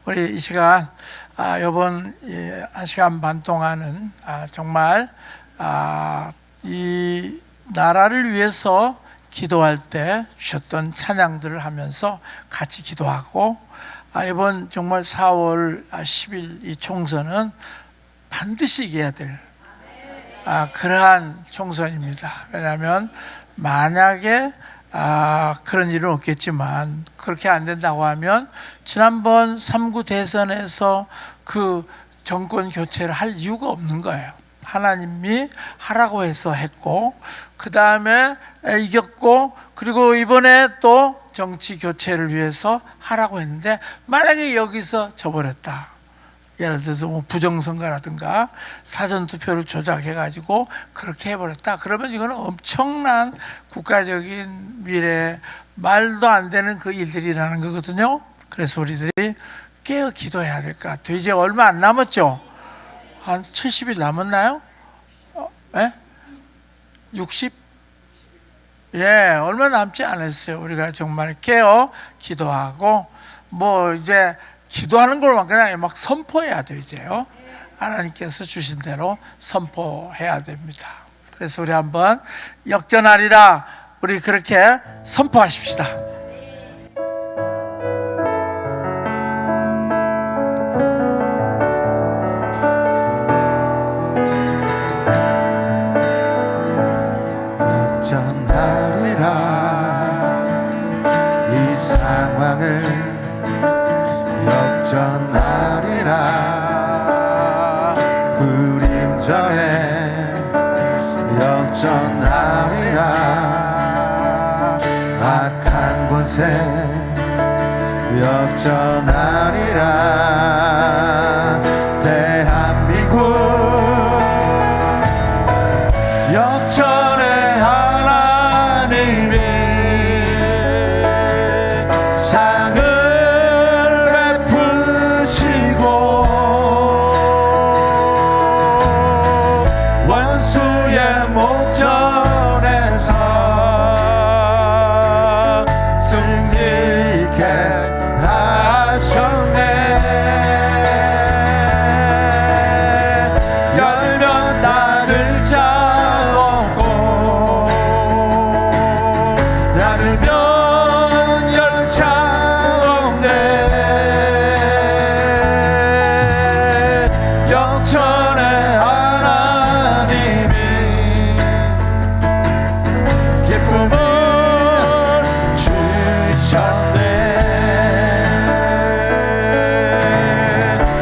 우리 이 시간 이번 1시간 반 동안은 정말 이 나라를 위해서 기도할 때 주셨던 찬양들을 하면서 같이 기도하고, 이번 정말 4월 10일 이 총선은 반드시 이겨야 될 그러한 총선입니다. 왜냐하면 만약에 그런 일은 없겠지만, 그렇게 안 된다고 하면 지난번 3구 대선에서 그 정권 교체를 할 이유가 없는 거예요. 하나님이 하라고 해서 했고, 그 다음에 이겼고, 그리고 이번에 또 정치 교체를 위해서 하라고 했는데, 만약에 여기서 져버렸다, 예를 들어서 뭐 부정선거라든가 사전투표를 조작해가지고 그렇게 해버렸다, 그러면 이거는 엄청난 국가적인 미래, 말도 안 되는 그 일들이 일어나는 거거든요. 그래서 우리들이 깨어 기도해야 될 것 같아요. 이제 얼마 안 남았죠? 한 70일 남았나요? 60? 얼마 남지 않았어요. 우리가 정말 깨어 기도하고, 뭐 이제 기도하는 걸만 그냥 막 선포해야 돼요. 이제요, 하나님께서 주신 대로 선포해야 됩니다. 그래서 우리 한번 역전하리라, 우리 그렇게 선포하십시다. 역전하리라, 이 상황을 역전하리라, 불임절에 역전하리라, 악한 권세 역전하리라, 대한민국 역전의 하나님이 상을 베푸시고 원수의 목전에서 승리케 하셨네. 열면 닫을 자 없고, 닫으면 열 자 없네. 역전의 하나님이 기쁨을 주셨네.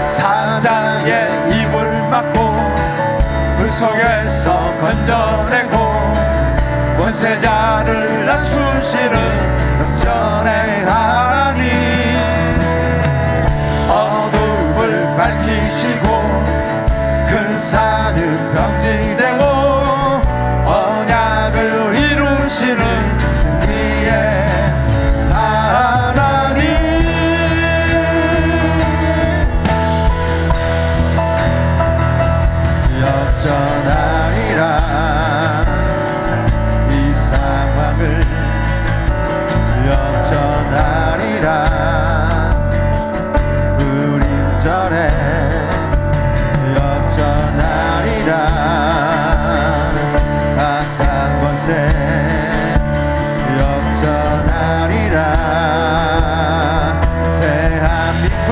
사자의 입을 막고 불 속에서 건져내고 권세자를 낮추시는 역전의 하나님, 어둠을 밝히시고 큰 산은 평지되고 언약을 이루시는 승리의 하나님, 역전하리라, 이 상황을 역전하리라, 불임절에 역전하리라, 악한 권세 역전하리라, 대한민국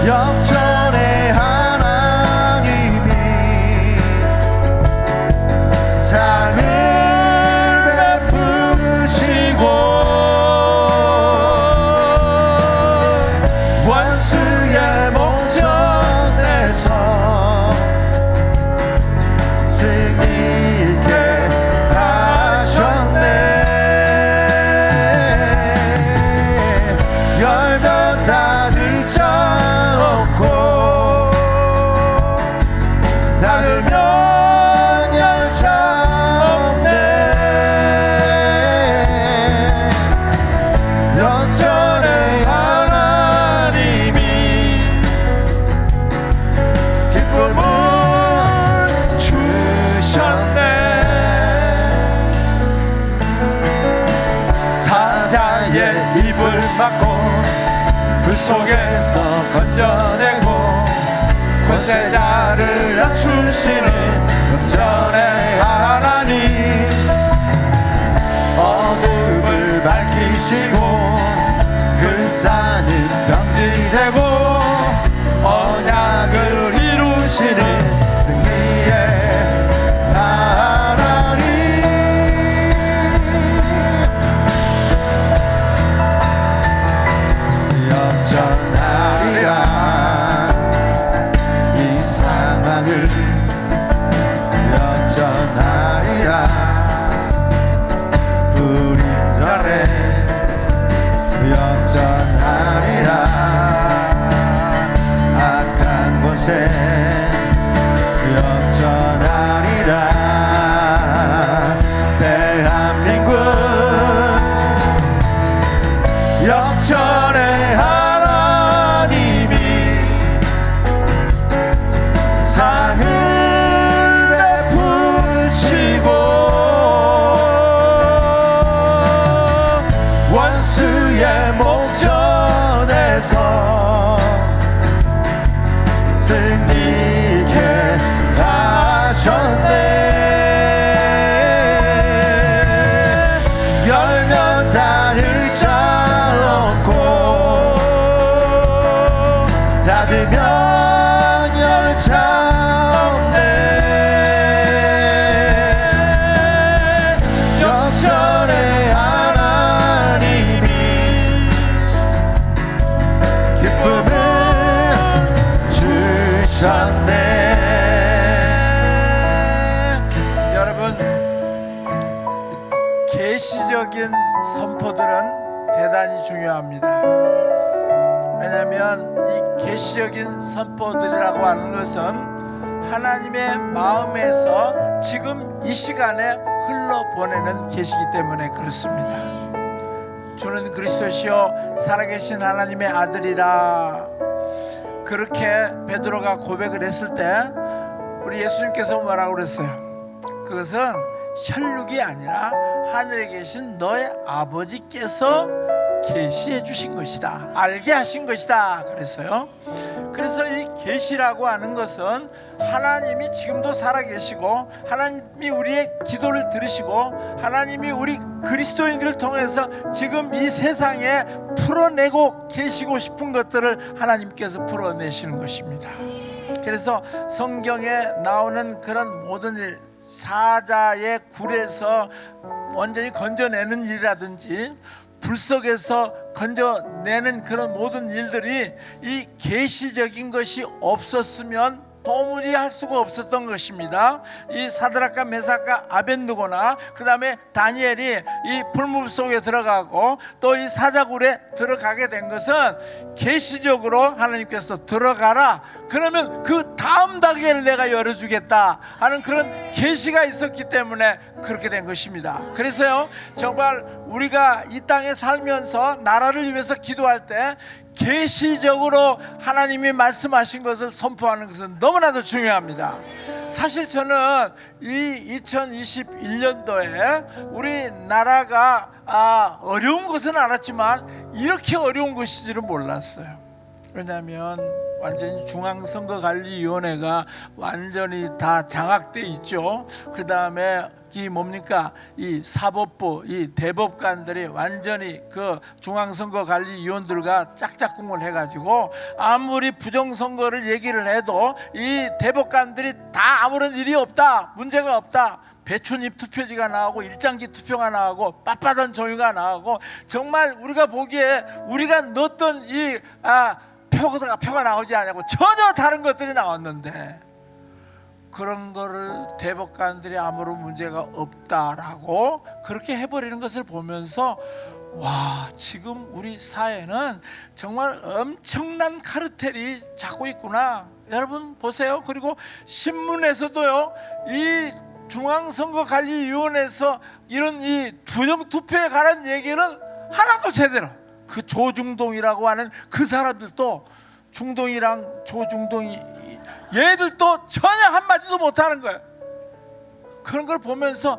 역전의 하나님이 상을 베푸시고 원수의 목전에서 승리케 하셨네. 열면 닫을 자 없고, 닫으면 열 자 없네. 역전의 하나님이 불 속에서 건져내고 권세자를 낮추시는 영전의 하나님, 어둠을 밝히시고 큰 산은 평지되고 언약을 이루시는 승리의 하나님, 역전하리라 이 상황을, 역전하리라 불임절에, 역전하리라 악한 권세, 역전하리라 대한민국, 역전의 하나님이 상을 베푸시고 원수의 목전에서 승리케 하셨네. 열면 닫을 자 없고 닫으면 열 자 없네. 역전의 하나님이 기쁨을 주셨네. 여러분, 계시적인 선포들은 대단히 중요합니다. 왜냐하면 이 계시적인 선포들이라고 하는 것은 하나님의 마음에서 지금 이 시간에 흘러보내는 계시기 때문에 그렇습니다. 주는 그리스도시요 살아계신 하나님의 아들이라, 그렇게 베드로가 고백을 했을 때 우리 예수님께서 뭐라고 그랬어요? 그것은 혈육이 아니라 하늘에 계신 너의 아버지께서 계시해 주신 것이다, 알게 하신 것이다 그랬어요. 그래서 이 계시라고 하는 것은 하나님이 지금도 살아계시고 하나님이 우리의 기도를 들으시고 하나님이 우리 그리스도인들을 통해서 지금 이 세상에 풀어내고 계시고 싶은 것들을 하나님께서 풀어내시는 것입니다. 그래서 성경에 나오는 그런 모든 일, 사자의 굴에서 완전히 건져내는 일이라든지 불 속에서 건져내는 그런 모든 일들이 이 계시적인 것이 없었으면 도무지 할 수가 없었던 것입니다. 이 사드락과 메삭과 아벳느고나 그 다음에 다니엘이 이 불물 속에 들어가고 또 이 사자굴에 들어가게 된 것은 계시적으로 하나님께서 들어가라, 그러면 그 다음 단계를 내가 열어주겠다 하는 그런 계시가 있었기 때문에 그렇게 된 것입니다. 그래서요, 정말 우리가 이 땅에 살면서 나라를 위해서 기도할 때 계시적으로 하나님이 말씀하신 것을 선포하는 것은 너무나도 중요합니다. 사실 저는 이 2021년도에 우리나라가 어려운 것은 알았지만 이렇게 어려운 것인지는 몰랐어요. 왜냐하면 완전히 중앙선거관리위원회가 완전히 다 장악돼 있죠. 그 다음에 이 뭡니까? 이 사법부, 이 대법관들이 완전히 그 중앙선거관리위원들과 짝짝꿍을 해가지고 아무리 부정선거를 얘기를 해도 이 대법관들이 다 아무런 일이 없다, 문제가 없다, 배춧잎 투표지가 나오고 일장기 투표가 나오고 빳빳한 종이가 나오고 정말 우리가 보기에 우리가 넣었던 이 표가 나오지 않냐고 전혀 다른 것들이 나왔는데 그런 거를 대법관들이 아무런 문제가 없다라고 그렇게 해버리는 것을 보면서 와, 지금 우리 사회는 정말 엄청난 카르텔이 잡고 있구나. 여러분 보세요. 그리고 신문에서도요, 이 중앙선거관리위원회에서 이런 이 부정투표에 관한 얘기는 하나도 제대로, 그 조중동이라고 하는 그 사람들도 중동이랑 조중동이 얘들도 전혀 한마디도 못하는 거예요. 그런 걸 보면서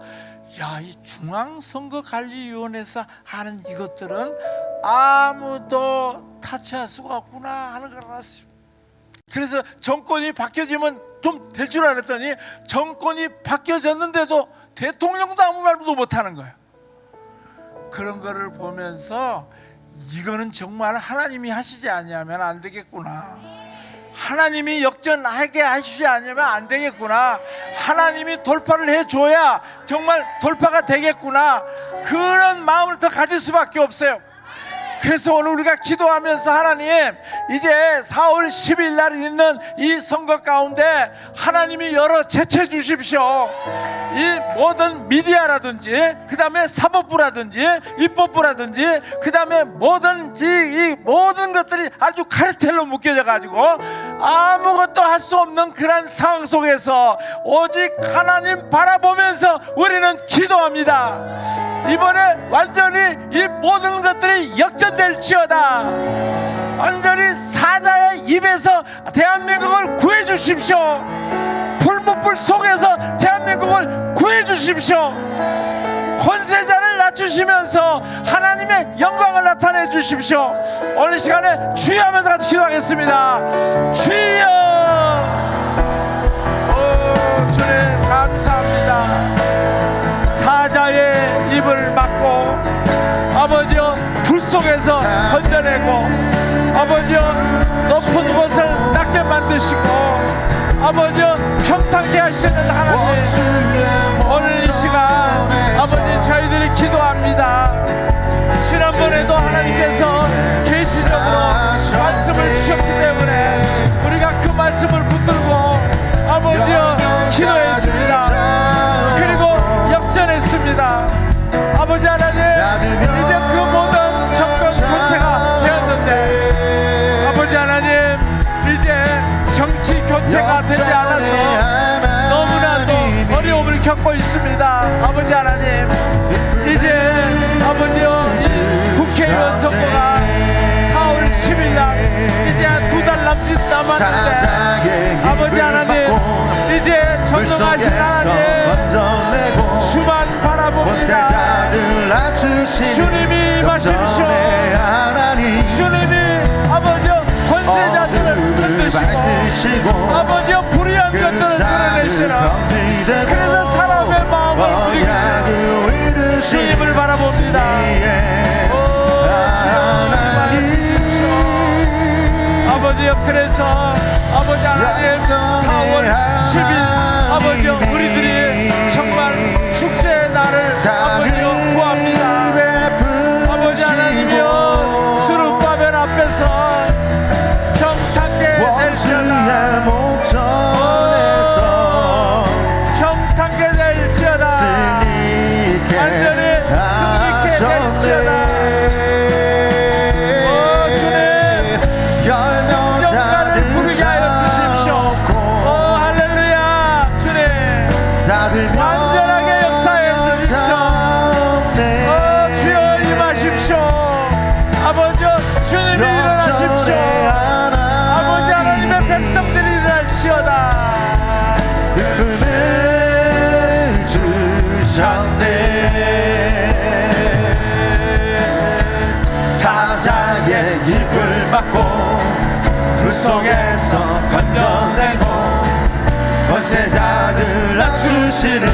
야, 이 중앙선거관리위원회에서 하는 이것들은 아무도 다 타치할 수가 없구나 하는 걸 알았어요. 그래서 정권이 바뀌어지면 좀 될 줄 알았더니 정권이 바뀌어졌는데도 대통령도 아무 말도 못하는 거예요. 그런 거를 보면서 이거는 정말 하나님이 하시지 않으면 안 되겠구나, 하나님이 역전하게 하시지 않으면 안 되겠구나, 하나님이 돌파를 해줘야 정말 돌파가 되겠구나, 그런 마음을 더 가질 수밖에 없어요. 그래서 오늘 우리가 기도하면서 하나님, 이제 4월 10일 날 있는 이 선거 가운데 하나님이 열어 제쳐 주십시오. 이 모든 미디어라든지, 그 다음에 사법부라든지, 입법부라든지, 그 다음에 뭐든지 이 모든 것들이 아주 카르텔로 묶여져 가지고 아무것도 할 수 없는 그런 상황 속에서 오직 하나님 바라보면서 우리는 기도합니다. 이번에 완전히 이 모든 것들이 역전될지어다. 완전히 사자의 입에서 대한민국을 구해 주십시오. 불못불 속에서 대한민국을 구해 주십시오. 권세자를 낮추시면서 하나님의 영광을 나타내 주십시오. 오늘 시간에 주여 하면서 같이 기도하겠습니다. 주여. 오, 주님 감사합니다. 사자의 입을 막고 아버지여 불 속에서 건져내고 아버지여 높은 곳을 낮게 만드시고 아버지여 평탄케 하시는 하나님, 오늘 이 시간 아버지 저희들이 기도합니다. 지난번에도 하나님께서 계시적으로 말씀을 주셨기 때문에 우리가 그 말씀을 붙들고 아버지여 기도했습니다. 그리고 역전했습니다. 아버지 하나님, 이제 그 모든 정권 교체가 되었는데 아버지 하나님, 이제 정치 교체가 되지 않아서 너무나도 어려움을 겪고 있습니다. 아버지 하나님, 이제 아버지여 국회의원 선거가 4월 10일 날 이제 한 2달 남짓 남았는데 아버지 하나님, 이제 전능하신 하나님 주만 바라봅니다. 주님이 임하십시오. 주님이 아버지여 권세자들을 흔드시고 아버지여 불의한 것들을 드러내시라. 그래서 사람의 마음을 부리시는 주님을 바라봅니다. 아버지여, 그래서 아버지 하나님 4월 10일 아버지여 우리들이 정말 축제의 날을 아버지여 구합니다. 아버지 하나님이여 수르바벨 앞에서 평탄케 될지어다. 평탄케 될지어다. 완전히 승리케 될지어다. 완전하게 역사해 주십시오. 주여 임하십시오. 아버지 주님이 일어나십시오. 아버지 하나님의 백성들이 일어날지어다. 기쁨을 주셨네. 사자의 입을 막고 불 속에서 건져내고 권세자를 낮추시는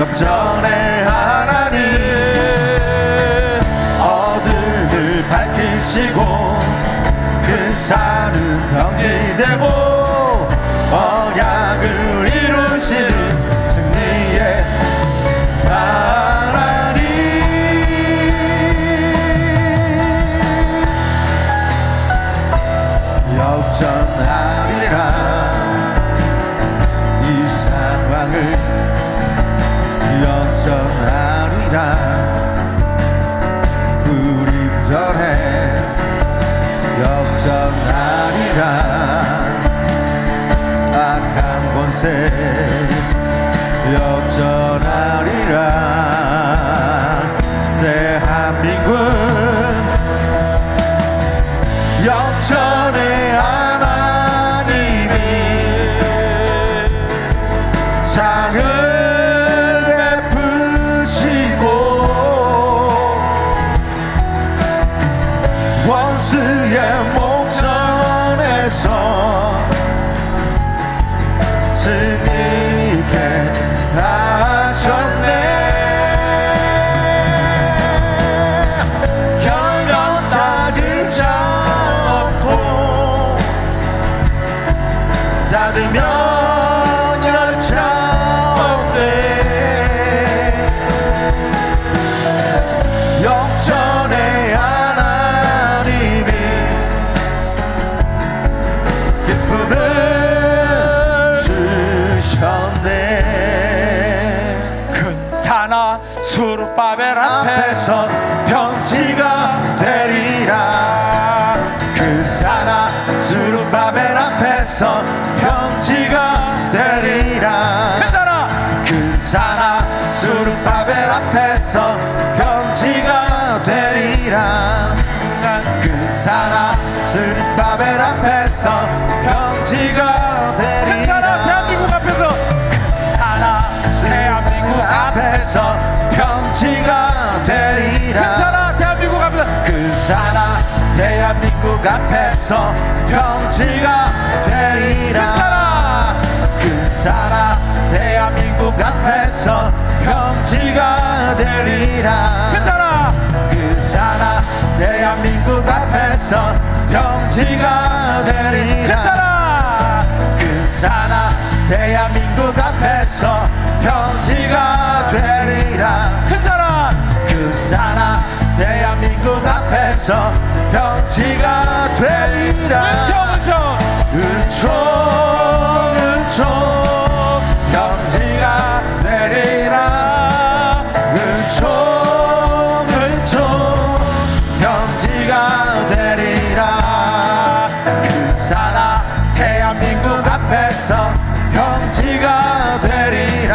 역전의 하나님, 어둠을 밝히시고 그 산은 병지되고 언약을 이루시는 승리의 하나님, 역전하리라. 역전하리라. 우림절에 역전하리라. 악한 권세 역전하리라. 대한민국 역전의 하나님이 상을 원수의 우리의 목전에서 승리케 하셨네. 결론 따질 자 없고 닫으면 열차 없네. 영전의 하나님이 기쁨을 주셨네. 큰 산하 수룹바벨 앞에서 평지가 되리라. 그 산하 수룹바벨 앞에서 평지가 되리라. 큰 산하 그 산하 수룹바벨 앞에서 평지가 되리라. 그 산하 수룹바벨 앞에서 평지가 큰 산하 대한민국 되리라. 앞에서 큰 산하 대한민국 앞에서 평지가 되리라. 큰 산하 대한민국 앞에서 그 산하 대한민국 앞에서 평지가 되리라. 그 산하 대한민국 앞에서 평지가 되리라. 큰 산하 그 산하 대한민국 앞에서 평지가 되리라. 큰 산하 그 산하 대한민국 앞에서 평지가 되리라. 큰 산하 그 산하 대한민국 앞에서 평지가 되리라. 은총 은총 평지가 되리라. 은총 평지가 되리라. 그 산하 대한민국 앞에서 평지가 되리라.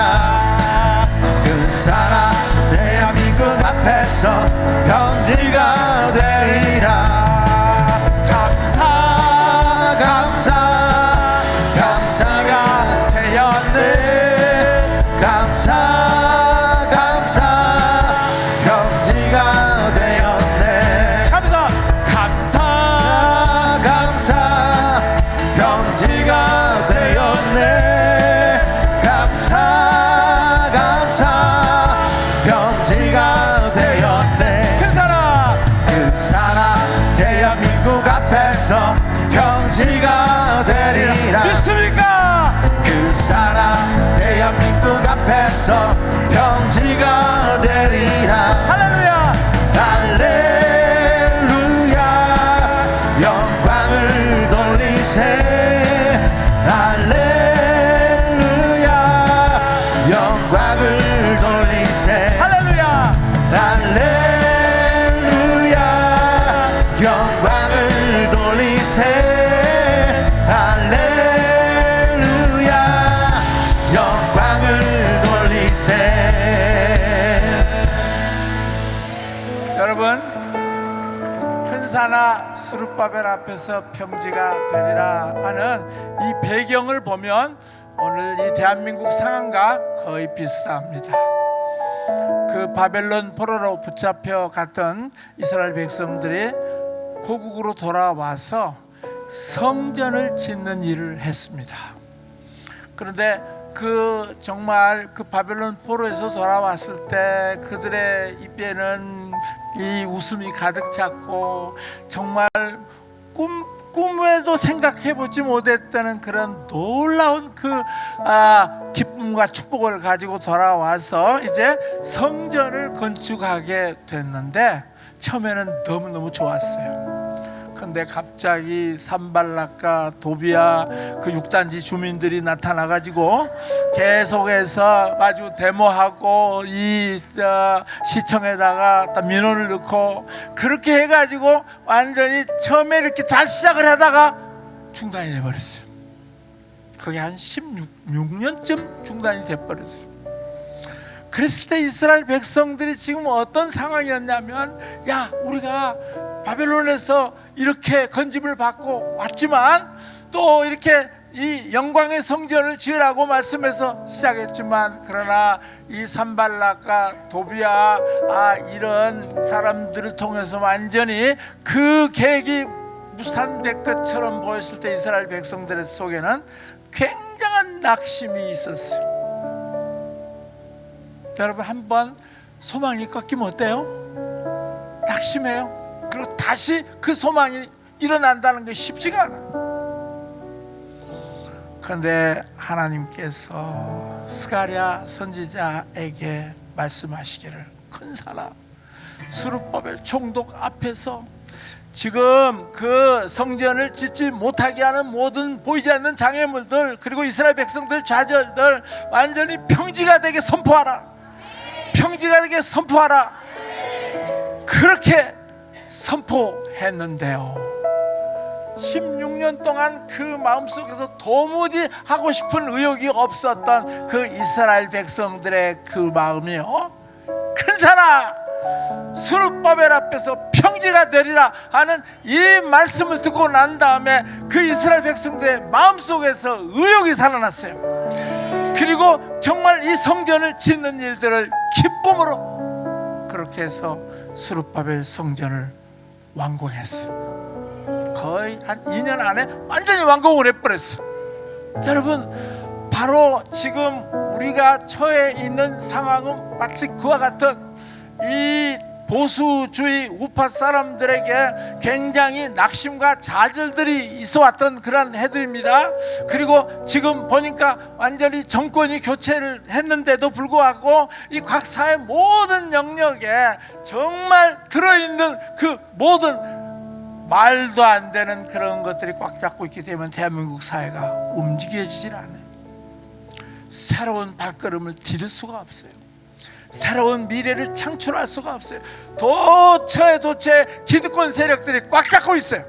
그 산하 대한민국 앞에서 평지가 되리라. 감사가 되었네. 감사 평지가 되었네. 감사 평지가 되었네. 감사 평지가 되었네. 큰 산하 그 산하 대한민국 앞에서 평지가 되리라. 믿습니까? 그 산하 대한민국 앞에서 평지가 되리라. 할렐루야 할렐루야 영광을 돌리세. 할렐루야 영광을 돌리세. 할렐루야 할렐루야 영광을 돌리세. 할렐루야 영광을 돌리세. 여러분 큰 산하 수룹바벨 앞에서 평지가 되리라 하는 이 배경을 보면 오늘 이 대한민국 상황과 거의 비슷합니다. 그 바벨론 포로로 붙잡혀 갔던 이스라엘 백성들이 고국으로 돌아와서 성전을 짓는 일을 했습니다. 그런데 그 정말 그 바벨론 포로에서 돌아왔을 때 그들의 입에는 이 웃음이 가득 찼고 정말 꿈에도 생각해보지 못했다는 그런 놀라운 그 기쁨과 축복을 가지고 돌아와서 이제 성전을 건축하게 됐는데 처음에는 너무너무 좋았어요. 근데 갑자기 산발락과 도비아 그 6단지 주민들이 나타나가지고 계속해서 아주 데모하고 이 시청에다가 민원을 넣고 그렇게 해가지고 완전히 처음에 이렇게 잘 시작을 하다가 중단이 돼버렸어요. 그게 한 16년쯤 중단이 돼버렸어요. 그랬을 때 이스라엘 백성들이 지금 어떤 상황이었냐면, 야, 우리가 바벨론에서 이렇게 건집을 받고 왔지만 또 이렇게 이 영광의 성전을 지으라고 말씀해서 시작했지만, 그러나 이 산발락과 도비아 이런 사람들을 통해서 완전히 그 계획이 무산될 것처럼 보였을 때 이스라엘 백성들 속에는 굉장한 낙심이 있었어요. 여러분, 한번 소망이 꺾이면 어때요? 낙심해요. 그리고 다시 그 소망이 일어난다는 게 쉽지가 않아요. 그런데 하나님께서 스가랴 선지자에게 말씀하시기를, 큰 사람 스룹바벨 총독 앞에서 지금 그 성전을 짓지 못하게 하는 모든 보이지 않는 장애물들, 그리고 이스라엘 백성들 좌절들 완전히 평지가 되게 선포하라. 평지가 되게 선포하라. 그렇게 선포했는데요, 16년 동안 그 마음속에서 도무지 하고 싶은 의욕이 없었던 그 이스라엘 백성들의 그 마음이요, 큰 사람 스룹바벨 앞에서 평지가 되리라 하는 이 말씀을 듣고 난 다음에 그 이스라엘 백성들의 마음속에서 의욕이 살아났어요. 그리고 정말 이 성전을 짓는 일들을 기쁨으로, 그렇게 해서 스룹바벨 성전을 완공했어요. 거의 한 2년 안에 완전히 완공을 해버렸어요. 여러분, 바로 지금 우리가 처해 있는 상황은 마치 그와 같은 이 보수주의 우파 사람들에게 굉장히 낙심과 좌절들이 있어 왔던 그런 해들입니다. 그리고 지금 보니까 완전히 정권이 교체를 했는데도 불구하고 이 각 사회 모든 영역에 정말 들어있는 그 모든 말도 안 되는 그런 것들이 꽉 잡고 있기 때문에 대한민국 사회가 움직여지질 않아요. 새로운 발걸음을 디딜 수가 없어요. 새로운 미래를 창출할 수가 없어요. 도처에 기득권 세력들이 꽉 잡고 있어요.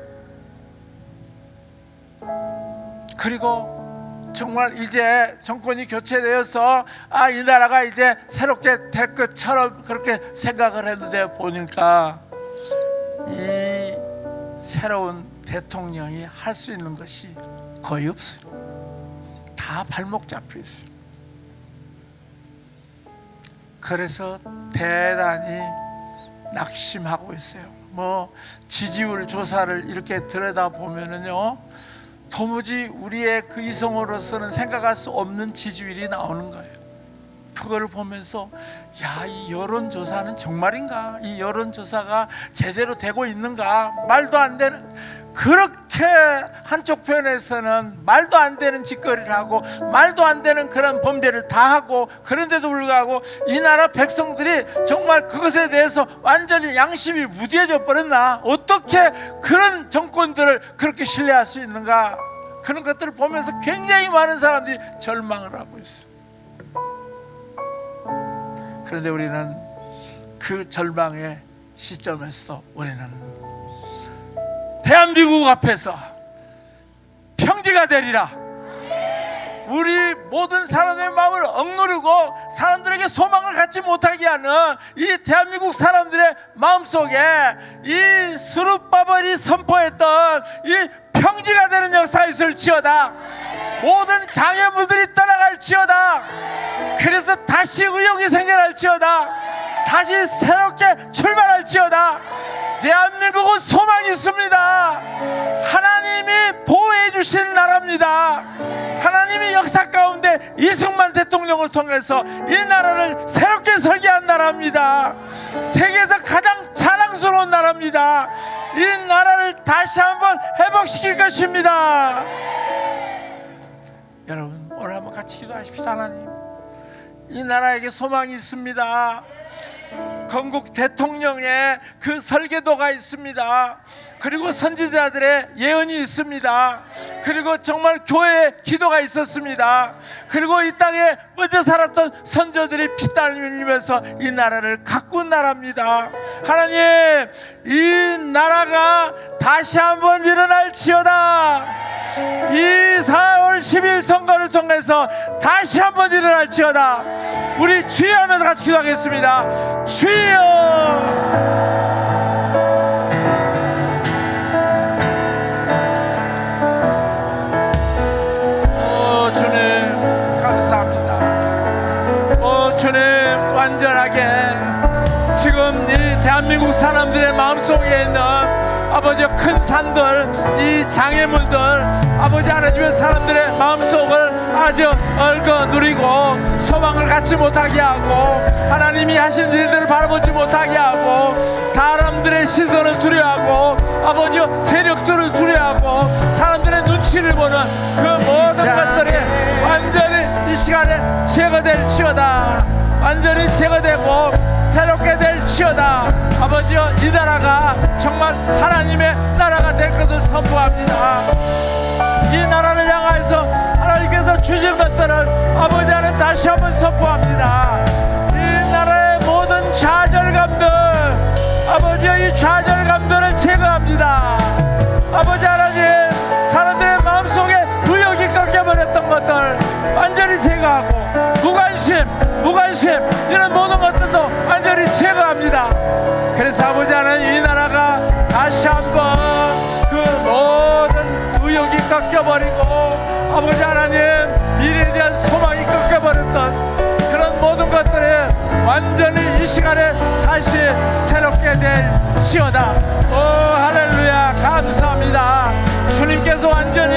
그리고 정말 이제 정권이 교체되어서 이 나라가 이제 새롭게 될 것처럼 그렇게 생각을 했는데, 보니까 이 새로운 대통령이 할 수 있는 것이 거의 없어요. 다 발목 잡혀 있어요. 그래서 대단히 낙심하고 있어요. 지지율 조사를 이렇게 들여다보면은요, 도무지 우리의 그 이성으로서는 생각할 수 없는 지지율이 나오는 거예요. 그거를 보면서 이 여론조사는 정말인가? 이 여론조사가 제대로 되고 있는가? 말도 안 되는, 그렇게 한쪽 편에서는 말도 안 되는 짓거리를 하고 말도 안 되는 그런 범죄를 다 하고, 그런데도 불구하고 이 나라 백성들이 정말 그것에 대해서 완전히 양심이 무디해져 버렸나? 어떻게 그런 정권들을 그렇게 신뢰할 수 있는가? 그런 것들을 보면서 굉장히 많은 사람들이 절망을 하고 있어요. 그런데 우리는 그 절망의 시점에서 우리는 대한민국 앞에서 평지가 되리라. 우리 모든 사람의 마음을 억누르고 사람들에게 소망을 갖지 못하게 하는 이 대한민국 사람들의 마음속에 이 스룹바벨이 선포했던 이 평지가 되는 역사가 있을지어다. 모든 장애물들이 떠나갈지어다. 그래서 다시 의욕이 생겨날지어다. 다시 새롭게 출발할지어다. 대한민국은 소망이 있습니다. 하나님이 보호해 주신 나라입니다. 하나님이 역사 가운데 이승만 대통령을 통해서 이 나라를 새롭게 설계한 나라입니다. 세계에서 가장 자랑스러운 나라입니다. 이 나라를 다시 한번 회복시킬 것입니다. 여러분, 오늘 한번 같이 기도하십시다. 하나님, 이 나라에게 소망이 있습니다. 건국 대통령의 그 설계도가 있습니다. 그리고 선지자들의 예언이 있습니다. 그리고 정말 교회의 기도가 있었습니다. 그리고 이 땅에 먼저 살았던 선조들이 피땀 흘리면서 이 나라를 가꾼 나라입니다. 하나님, 이 나라가 다시 한번 일어날지어다. 이 4월 10일 선거를 통해서 다시 한번 일어날지어다. 우리 주여 하면서 같이 기도하겠습니다. 주여. 주님, 완전하게 지금 이 대한민국 사람들의 마음속에 있는 아버지 큰 산들, 이 장애물들, 아버지 하나님의 사람들의 마음속을 아주 얽어 누리고 소망을 갖지 못하게 하고 하나님이 하신 일들을 바라보지 못하게 하고 사람들의 시선을 두려워하고 아버지 세력들을 두려워하고 사람들의 눈치를 보는 그 모든 것들이 완전히 이 시간에 제거될지어다. 완전히 제거되고 새롭게 될지어다. 아버지여, 이 나라가 정말 하나님의 나라가 될 것을 선포합니다. 이 나라를 향하여서 하나님께서 주신 것들을 아버지 안에 다시 한번 선포합니다. 이 나라의 모든 좌절감들, 아버지여, 이 좌절감들을 제거합니다. 아버지 하나님, 사람들의 마음속에 의욕이 꺾여버렸던 것들 완전히 제거하고 무관심 이런 모든 것들도 완전히 제거합니다. 그래서 아버지 하나님, 이 나라가 다시 한번 그 모든 의욕이 꺾여버리고 아버지 하나님, 미래에 대한 소망이 꺾여버렸던 그런 모든 것들이 완전히 이 시간에 다시 새롭게 될지어다. 오 할렐루야, 감사합니다. 주님께서 완전히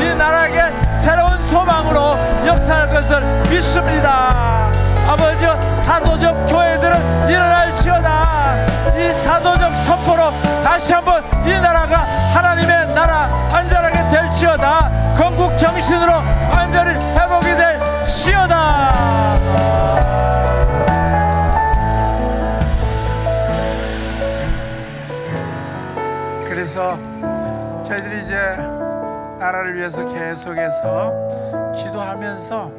이 나라에게 새로운 소망으로 역사할 것을 믿습니다. 아버지여, 사도적 교회들은 일어날지어다. 이 사도적 선포로 다시 한번 이 나라가 하나님의 나라 완전하게 될지어다. 건국 정신으로 완전히 회복이 될지어다. 그래서 저희들이 이제 나라를 위해서 계속해서 기도하면서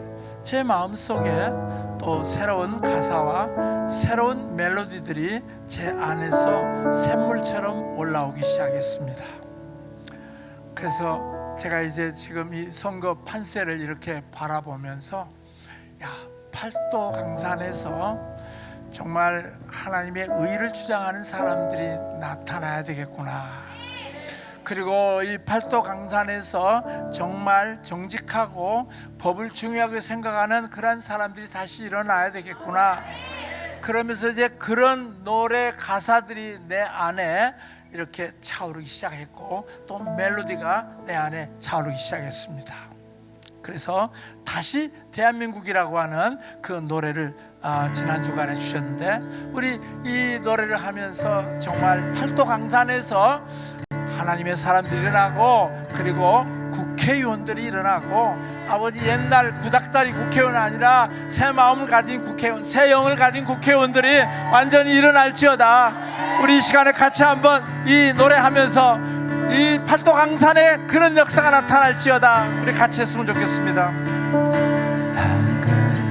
제 마음속에 또 새로운 가사와 새로운 멜로디들이 제 안에서 샘물처럼 올라오기 시작했습니다. 그래서 제가 이제 지금 이 선거 판세를 이렇게 바라보면서, 야, 팔도 강산에서 정말 하나님의 의를 주장하는 사람들이 나타나야 되겠구나. 그리고 이 팔도 강산에서 정말 정직하고 법을 중요하게 생각하는 그런 사람들이 다시 일어나야 되겠구나. 그러면서 이제 그런 노래 가사들이 내 안에 이렇게 차오르기 시작했고 또 멜로디가 내 안에 차오르기 시작했습니다. 그래서 다시 대한민국이라고 하는 그 노래를 지난 주간에 주셨는데, 우리 이 노래를 하면서 정말 팔도 강산에서 하나님의 사람들이 일어나고 그리고 국회의원들이 일어나고, 아버지 옛날 구닥다리 국회의원이 아니라 새 마음을 가진 국회의원, 새 영을 가진 국회의원들이 완전히 일어날지어다. 우리 이 시간에 같이 한번 이 노래하면서 이 팔도 강산에 그런 역사가 나타날지어다. 우리 같이 했으면 좋겠습니다.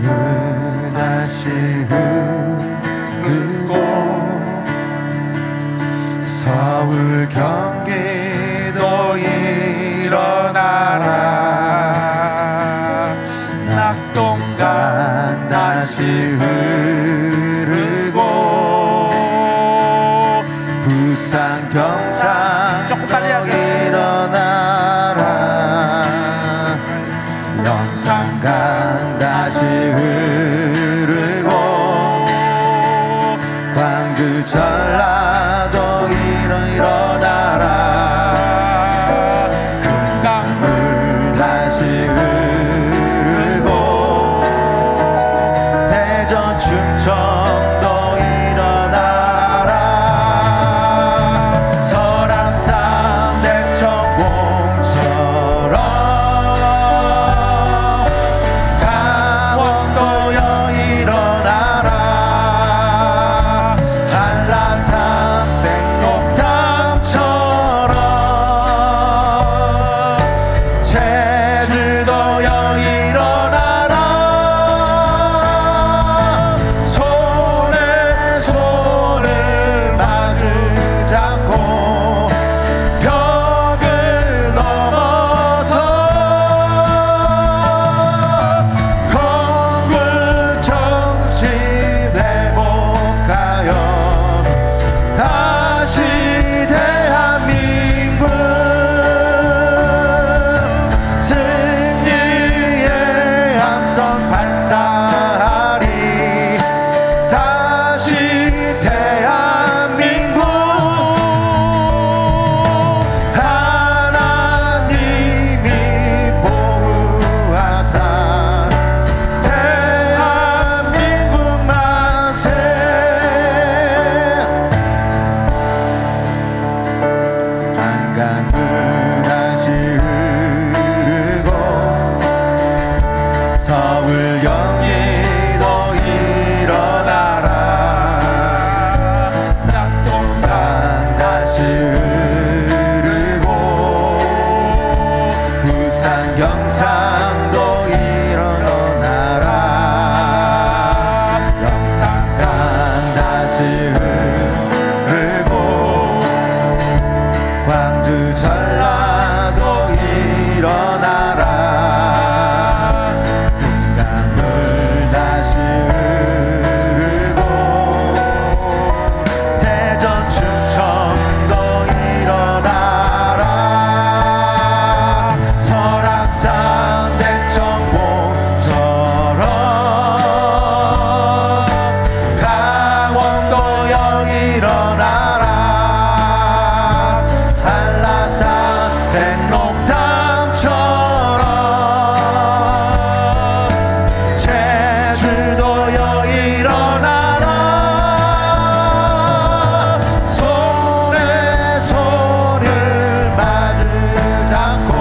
한강을 다시 흐르고 서울 경기도 일어나라. 낙동강 다시 흐르고 부산 경상 조금 빨리 하자. 일어나라. 영산강 다시 흐르고 광주 전라도 일어나라. 부산 경상도 일어나라 영산강 다시 흐르고 광주 전라도 일어나라 금강물 다시 흐르고 대전 충청도 일어나라 설악산 대청봉처럼 강원도여 일어나라 한라산 백록담처럼 제주도여 일어나라 손에 손을 맞으자고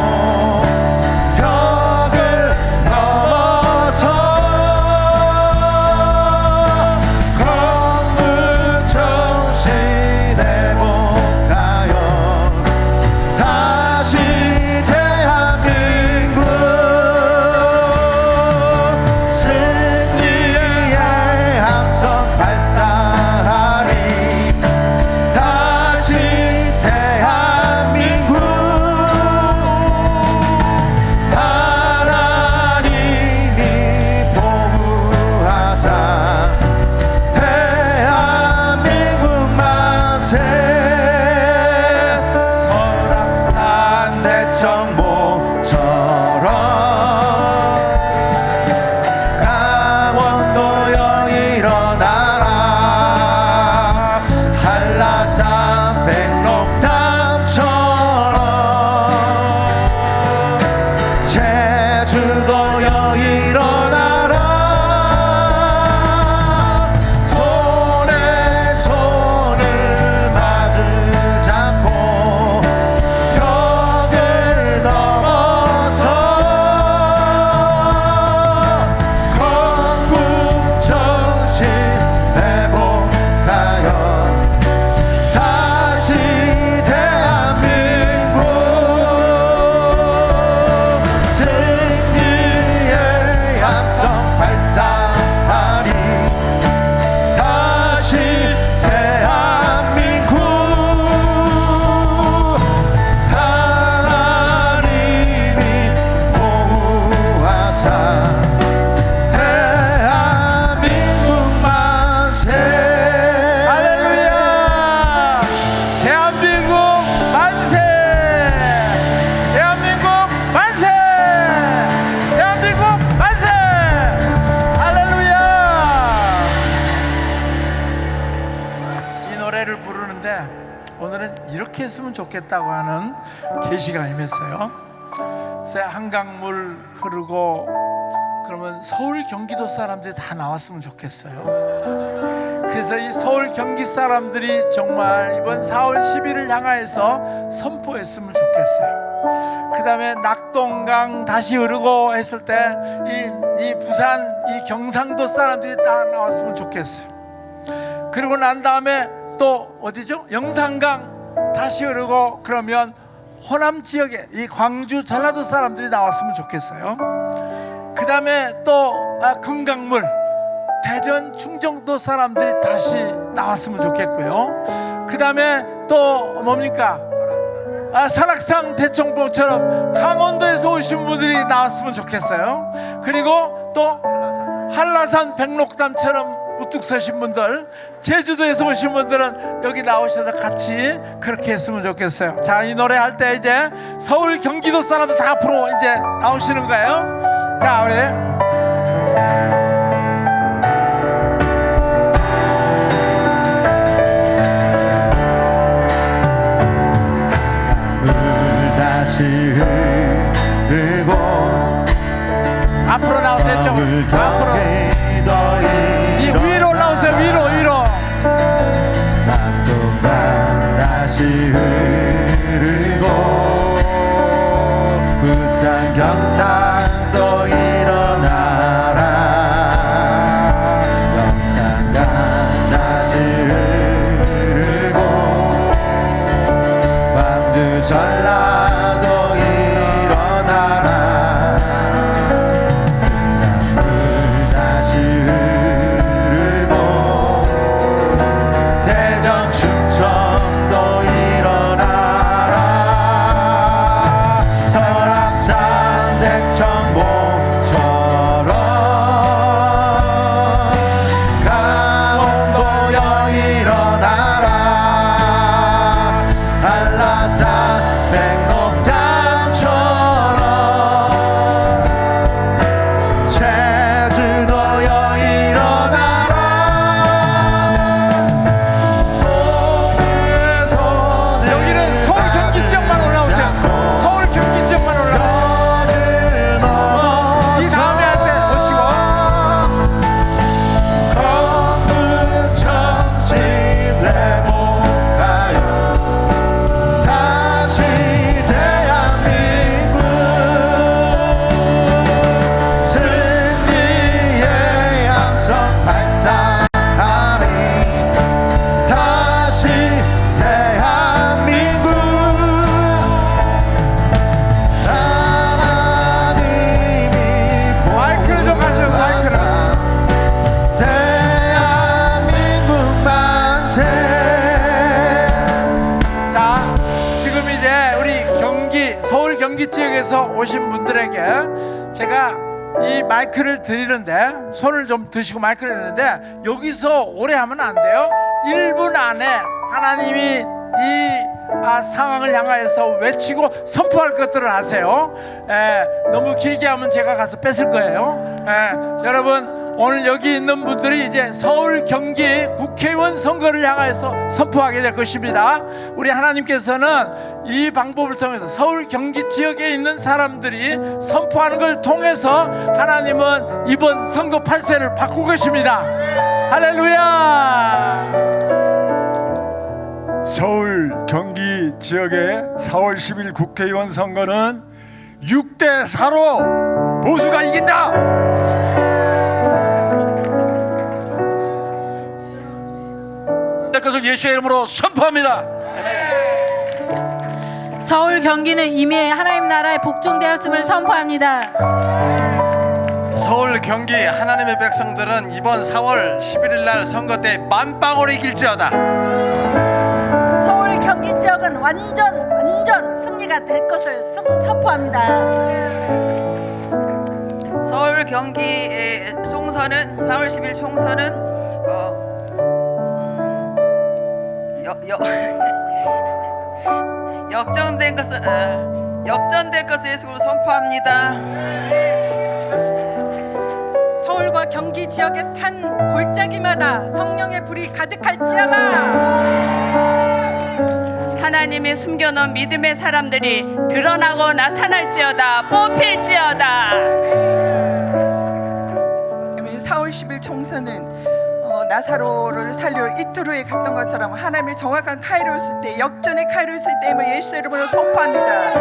벽을 넘어서 건국 정신에 복하여 다시 대한민국 승리의 함성 발사하리 다시 대한민국 하나님이 보호하사 대한민국 만세 설악산 대청봉처럼 강원도여 일어나라 한라산 백록담처럼 제주도여 일어나라 손에 손을 맞으자고 벽을 넘어서 건국 정신 회복하여 다시 대한민국 승리의 함성 발사하리 다시 대한민국 하나님이 보호하사 대한민국 만세 할렐루야! 대한민국 만세! 대한민국 만세! 대한민국 만세! 할렐루야! 이 노래를 부르는데 오늘은 이렇게 했으면 좋겠다고 하는 계시가 임했어요. 그래서 한강물 흐르고 그러면 서울 경기도 사람들이 다 나왔으면 좋겠어요. 그래서 이 서울 경기 사람들이 정말 이번 4월 10일을 향하여서 선포했으면 좋겠어요. 그 다음에 낙동강 다시 흐르고 했을 때 이 부산 이 경상도 사람들이 다 나왔으면 좋겠어요. 그리고 난 다음에 또 어디죠? 영산강 다시 흐르고 그러면 호남 지역에 이 광주 전라도 사람들이 나왔으면 좋겠어요. 그 다음에 또 금강물 대전 충청도 사람들이 다시 나왔으면 좋겠고요. 그 다음에 또 뭡니까? 설악산 대청봉처럼 강원도에서 오신 분들이 나왔으면 좋겠어요. 그리고 또 한라산 백록담처럼 우뚝 서신 분들, 제주도에서 오신 분들은 여기 나오셔서 같이 그렇게 했으면 좋겠어요. 자, 이 노래 할 때 이제 서울 경기도 사람들 다 앞으로 이제 나오시는 거예요. 자, 우리 다시 흐르고 앞으로 나오세요. 좀 앞으로 이 위로 올라오세요. 위로 낙동강 다시 흐르고 부산 경상도 일어나라 영산강 다시 흐르고 광주 전라도 일어나라 우리 서울 경기 지역에서 오신 분들에게 제가 이 마이크를 드리는데 손을 좀 드시고 마이크를 드리는데 여기서 오래 하면 안 돼요. 1분 안에 하나님이 이 상황을 향하여서 외치고 선포할 것들을 하세요. 너무 길게 하면 제가 가서 뺏을 거예요. 여러분 오늘 여기 있는 분들이 이제 서울 경기 국회의원 선거를 향하여서 선포하게 될 것입니다. 우리 하나님께서는 이 방법을 통해서 서울 경기 지역에 있는 사람들이 선포하는 걸 통해서 하나님은 이번 선거 판세를 바꿀 것입니다. 할렐루야. 서울 경기 지역의 4월 10일 국회의원 선거는 6대 4로 보수가 이긴다. 될 것을 예수의 이름으로 선포합니다. 서울 경기는 이미 하나님 나라에 복종되었음을 선포합니다. 서울 경기 하나님의 백성들은 이번 4월 11일 날 선거 때 만빵으로 이길지어다. 서울 경기 지역은 완전 승리가 될 것을 선포합니다. 서울 경기 총선은 4월 10일 총선은 역전될 것을 예수로 선포합니다. 서울과 경기 지역의 산 골짜기마다 성령의 불이 가득할지어다. 하나님이 숨겨놓은 믿음의 사람들이 드러나고 나타날지어다. 뽑힐지어다. 4월 10일 총선은 나사로를 살리러 이틀 후에 갔던 것처럼 하나님의 정확한 카이로스 때, 역전의 카이로스 때임을 예수 이름으로 선포합니다.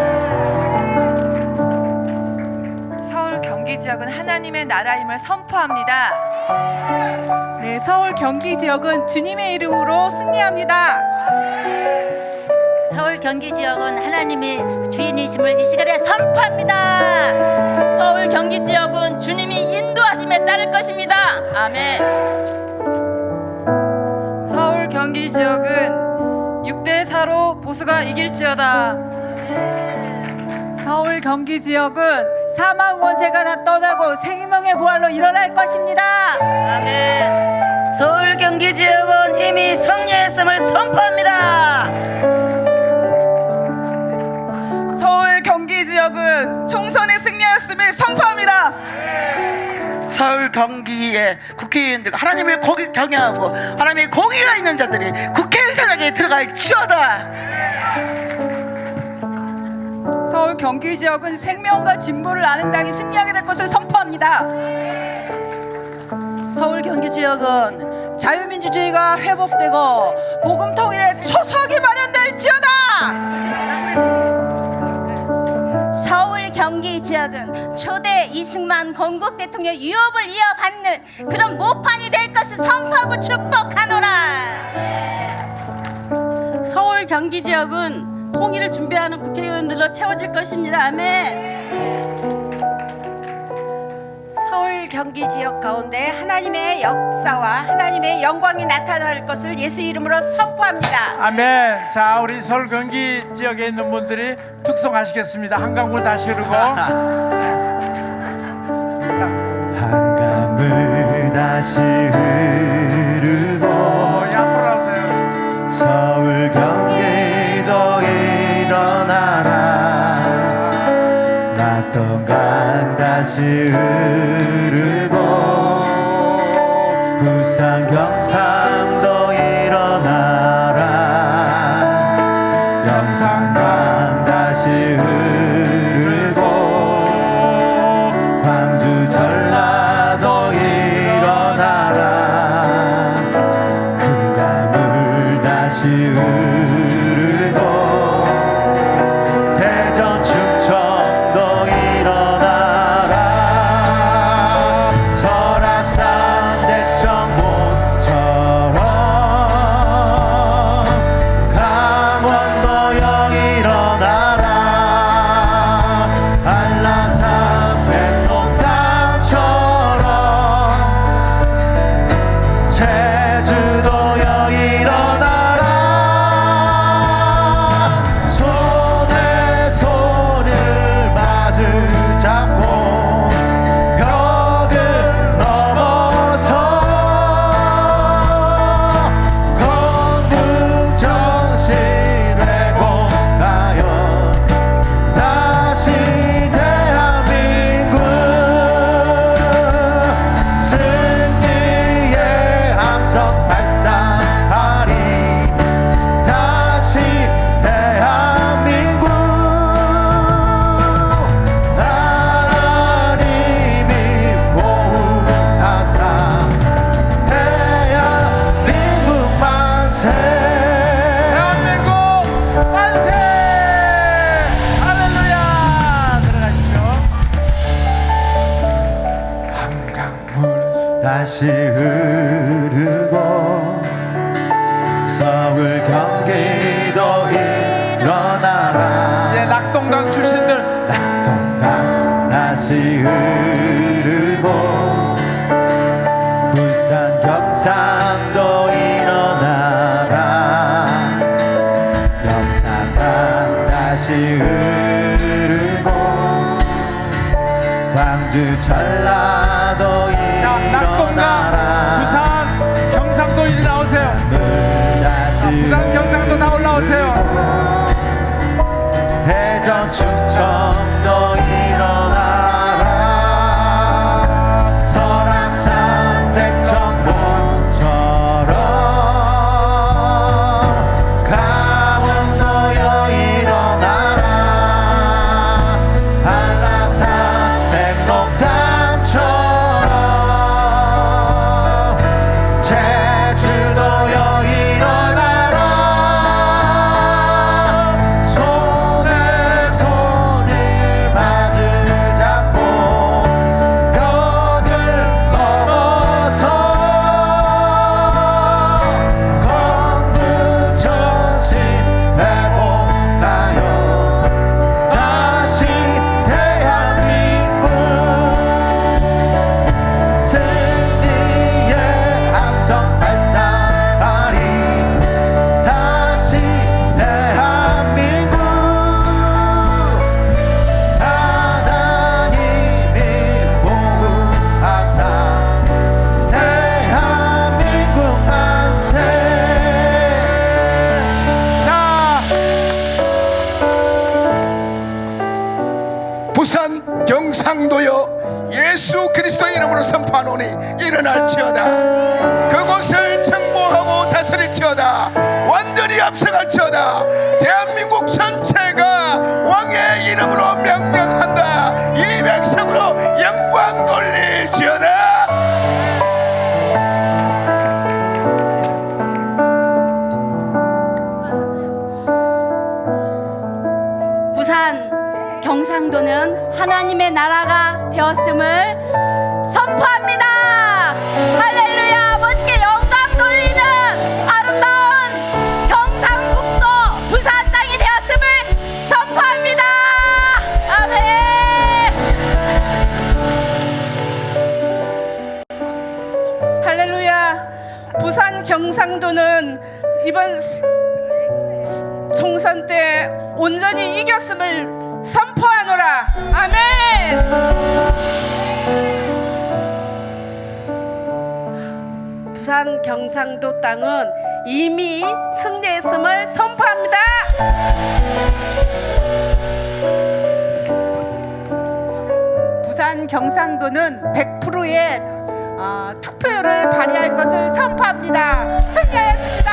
서울 경기 지역은 하나님의 나라임을 선포합니다. 네, 서울 경기 지역은 주님의 이름으로 승리합니다. 서울 경기 지역은 하나님의 주인이심을 이 시간에 선포합니다. 서울 경기 지역은 주님이 인도하심에 따를 것입니다. 아멘. 서울 경기 지역은 6대 4로 보수가 이길지어다. 서울 경기 지역은 사망 원세가 다 떠나고 생명의 부활로 일어날 것입니다. 아멘. 서울 경기 지역은 이미 승리했음을 선포합니다. 서울 경기 지역은 총선에 승리하였음을 선포합니다. 서울 경기의 국회의원들 하나님을 경외하고 하나님의 공의가 있는 자들이 국회의원 사장에 들어갈지어다. 서울 경기 지역은 생명과 진보를 아는 당이 승리하게 될 것을 선포합니다. 서울 경기 지역은 자유민주주의가 회복되고 복음 통일의 초석이 마련될지어다. 서울 경기 지역은 초대 이승만 건국 대통령 유업을 이어받는 그런 모판이 될 것을 선포하고 축복하노라. 서울 경기 지역은 통일을 준비하는 국회의원들로 채워질 것입니다. 아멘. 서울 경기 지역 가운데 하나님의 역사와 하나님의 영광이 나타날 것을 예수 이름으로 선포합니다. 아멘. 자, 우리 서울 경기 지역에 있는 분들이 특송하시겠습니다. 한강물 다시 흐르고. 한강물 다시 흐르고 앞으로 나오세요. 서울 경기도 일어나라. 났던 강 다시 흐르고 부산 경상도 일어나라. 영산강 다시 흐르고 광주 전라도 일어나라. 금강물 다시 흐르고 대전 충청도 일어나라. 설화산 대청 모처럼 다시 흐르고 서울 경기도 일어나라. 이제 낙동강 출신들 낙동강 다시 흐르고 부산 경상도 일어나라. 영산강 다시 흐르고 광주 전라도 자, 낙동강 일어나라. 부산 경상도 이리 나오세요. 자, 부산 경상도 다 올라오세요. 대전 충청도 일어나라. 설악산 백천봉처럼 강원도여 일어나라. 한라산 백록담처럼 제주도여 일어나라. 손에 손을 마주 잡고 벽을 넘어서 건국전신 회복하여 다시 대한민국 승리의 함성 발사하리. 다시 대한민국 하나님이 보호하사 대한민국 만세. 자, 부산 경상도여 예수 그리스도의 이름으로 선포하노니 일어날지어다. 그곳을 정복하고 다스릴지어다. 완전히 압승할지어다. 대한민국 전체가 왕의 이름으로 명령한다. 이 백성으로 영광 돌릴지어다. 부산 경상도는 하나님의 나라가 되었음을 선포합니다. 할렐루야. 멋지게 영광 돌리는 아름다운 경상북도 부산 땅이 되었음을 선포합니다. 아멘. 할렐루야. 부산 경상도는 이번 총선 때 온전히 이겼음을 선포하노라. 아멘. 부산 경상도 땅은 이미 승리했음을 선포합니다. 부산 경상도는 100%의 투표율을 발휘할 것을 선포합니다. 승리하였습니다.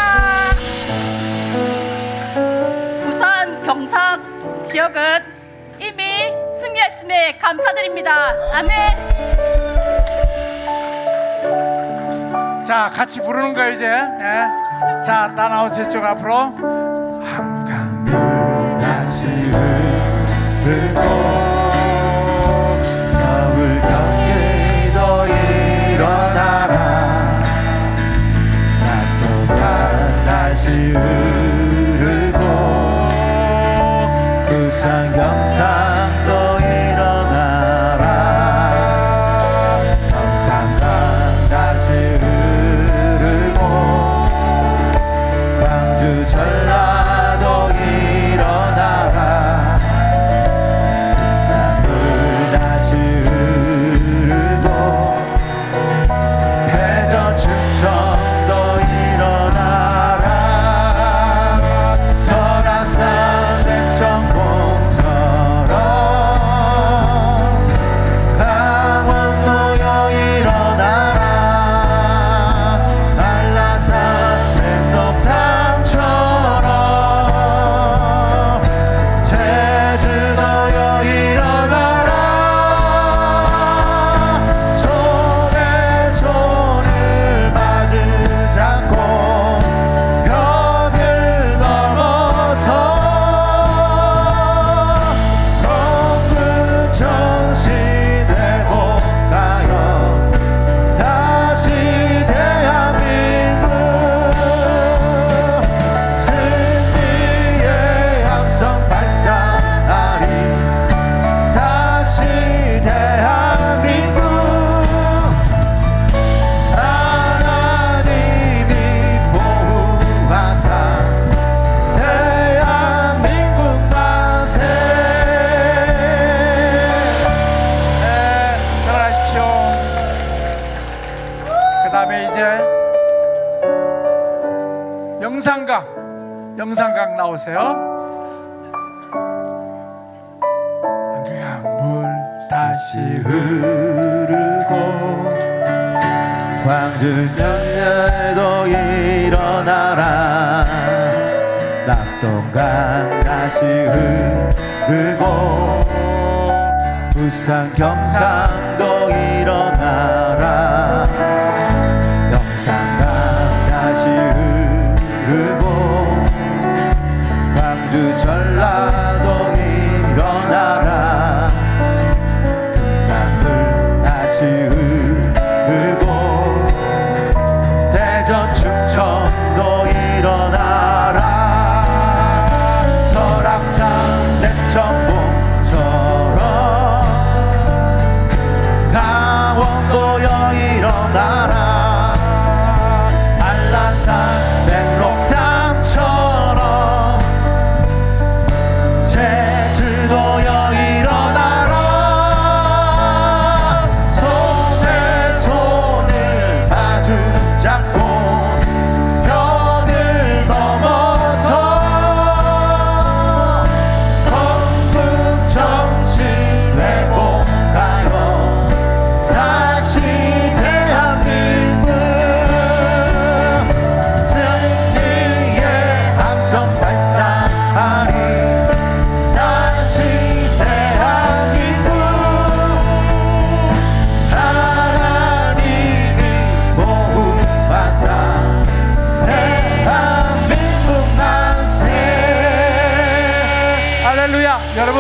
부산 경상 지역은 이미 승리했음에 감사드립니다. 아멘. 자, 같이 부르는 거예요 이제. 예. 자, 다 나오세요. 이쪽 앞으로. 한강물 다시 흐르고 서울 경기도 일어나라. 낙동강 다시 흐르고 부산 경상도 일어나라. 영산강 다시 흐르고 광주 전라도 일어나라. 나오세요. 강물 다시 흐르고 광주 연녀에도 일어나라 낙동강 다시 흐르고 부산 경상도 일어나라 영산강 다시 흐르고 광주 전라도 일어나라 금강물 다시 흐르고 대전 충청도 일어나라 설악산 내천봉처럼 강원도여 일어나라 안라산 백록담처럼 제주도여 일어나라 손에 손을 마주 잡고 벽을 넘어서 건국 정신 회복하여 다시 대한민국 승리의 함성 발사하리 다시 대한민국 하나님이 보호하사 대한민국 만세. 할렐루야. 여러분,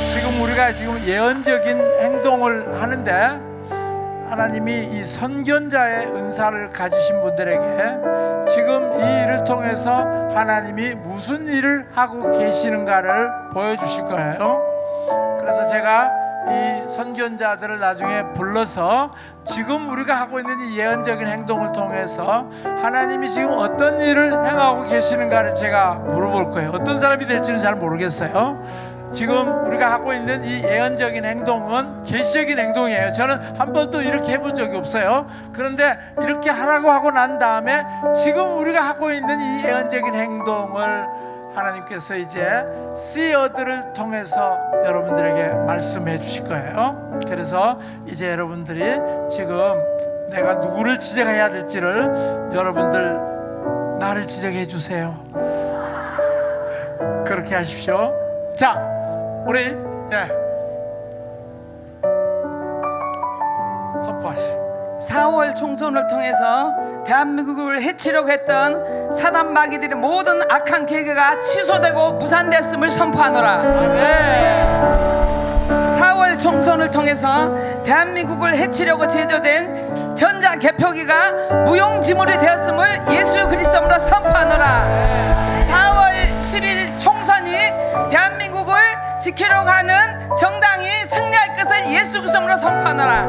지금 우리가 지금 예언적인 행동을 하는데 하나님이 이 선견자의 은사를 가지신 분들에게 지금 이 일을 통해서 하나님이 무슨 일을 하고 계시는가를 보여주실 거예요. 그래서 제가 이 선견자들을 나중에 불러서 지금 우리가 하고 있는 이 예언적인 행동을 통해서 하나님이 지금 어떤 일을 행하고 계시는가를 제가 물어볼 거예요. 어떤 사람이 될지는 잘 모르겠어요. 지금 우리가 하고 있는 이 예언적인 행동은 계시적인 행동이에요. 저는 한 번도 이렇게 해본 적이 없어요. 그런데 이렇게 하라고 하고 난 다음에 지금 우리가 하고 있는 이 예언적인 행동을 하나님께서 이제 씨어들을 통해서 여러분들에게 말씀해 주실 거예요. 그래서 이제 여러분들이 지금 내가 누구를 지적해야 될지를 여러분들 나를 지적해 주세요. 그렇게 하십시오. 자, 우리 선포하시죠. 4월 총선을 통해서 대한민국을 해치려고 했던 사단 마귀들의 모든 악한 계획가 취소되고 무산됐음을 선포하노라. 4월 총선을 통해서 대한민국을 해치려고 제조된 전자 개표기가 무용지물이 되었음을 예수 그리스도로 선포하노라. 4월 10일 총선이 대한민국을 지키려고 하는 정당이 승리할 것을 예수 그리스도로 선포하노라.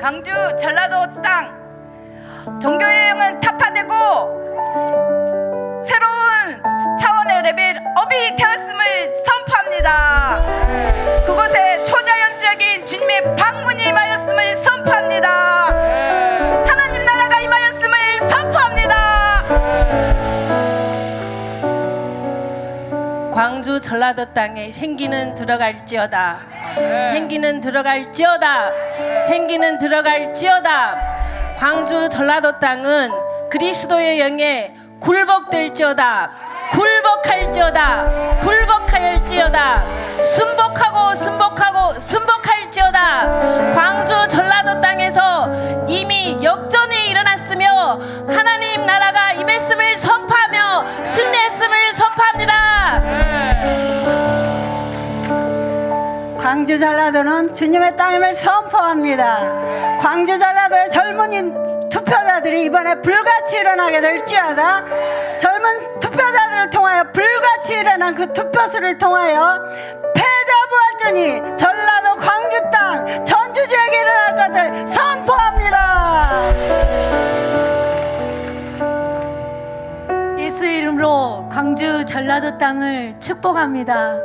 광주 전라도 땅 종교여행은 타파되고 새로운 차원의 레벨업이 되었음을 선포합니다. 그곳에 초자연적인 주님의 방문이 임하였음을 선포합니다. 하나님 나라가 임하였음을 선포합니다. 광주 전라도 땅에 생기는 들어갈지어다. 생기는 들어갈지어다. 생기는 들어갈지어다. 광주 전라도 땅은 그리스도의 영에 굴복될지어다. 굴복할지어다. 굴복하였지어다. 순복하고 순복하고 순복할지어다. 광주 전라도 땅에서 이미 역전이 일어났으며 하나님 나라가 임했음을 선포하며 승리했음을 선포합니다. 광주 전라도는 주님의 땅임을 선포합니다. 광주 전라도의 젊은 투표자들이 이번에 불같이 일어나게 될지어다. 젊은 투표자들을 통하여 불같이 일어난 그 투표수를 통하여 패자부활전이 전라도 광주 땅 전주 지역에 일어날 것을 선포합니다. 예수 이름으로 광주 전라도 땅을 축복합니다.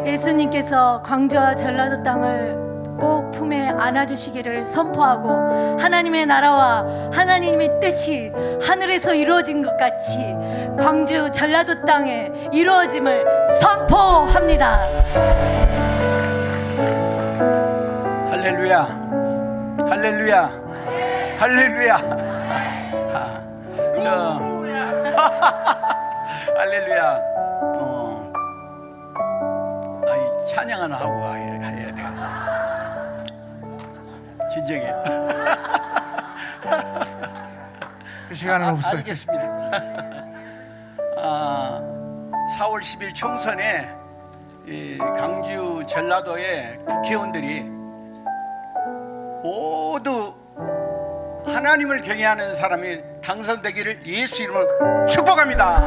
예수님께서 광주와 전라도 땅을 꼭 품에 안아주시기를 선포하고 하나님의 나라와 하나님의 뜻이 하늘에서 이루어진 것 같이 광주 전라도 땅에 이루어짐을 선포합니다. 할렐루야, 할렐루야, 할렐루야. 할렐루야. 아이 찬양 하나 하고 해야 돼. 진정해. 그 시간은 없어요. 알겠습니다. 4월 10일 총선에 이 강주 전라도의 국회의원들이 모두 하나님을 경외하는 사람이 당선되기를 예수 이름으로 축복합니다.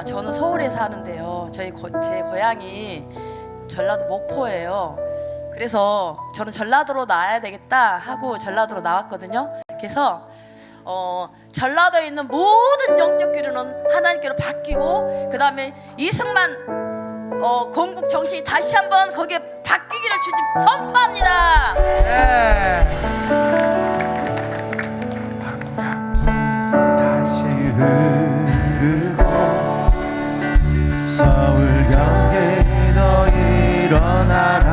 저는 서울에 사는데요. 제 고향이 전라도 목포예요. 그래서 저는 전라도로 나와야 되겠다 하고 전라도로 나왔거든요. 그래서 전라도에 있는 모든 영적 기류는 하나님께로 바뀌고, 그 다음에 이승만 건국 정신이 다시 한번 거기에 바뀌기를 주님 선포합니다. 다시 흐르고 서울 경계 너 일어나라.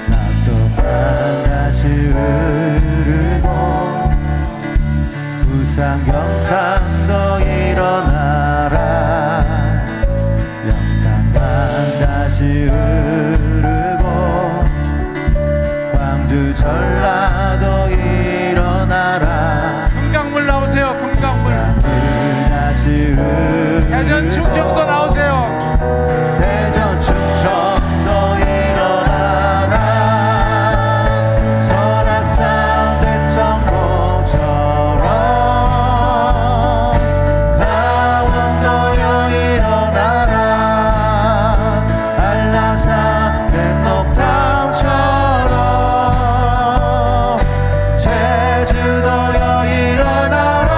나 또한 다시 흐르고 부산 경상도 일어나라. 영산만 다시 흐르고 광주 전라도 일어나라. 금강물 나오세요. 금강물. 다시 흐르고 대전 충청도 나오세요. 대전 충청도 일어나라. 설악산 대청봉처럼 강원도여 일어나라. 한라산 백록당처럼 제주도여 일어나라.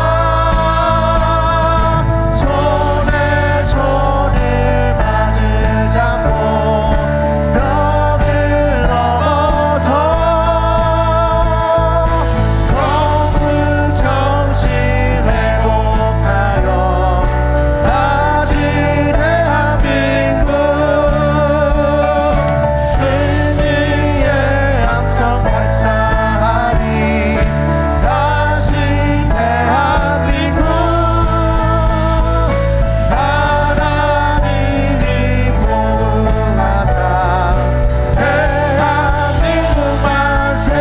손에 손을 마주 잡고 벽을 넘어서 건국 정신 회복하여 다시 대한민국 승리의 함성 발사하리. 다시 대한민국 하나님이 복음하사 대한민국 만세.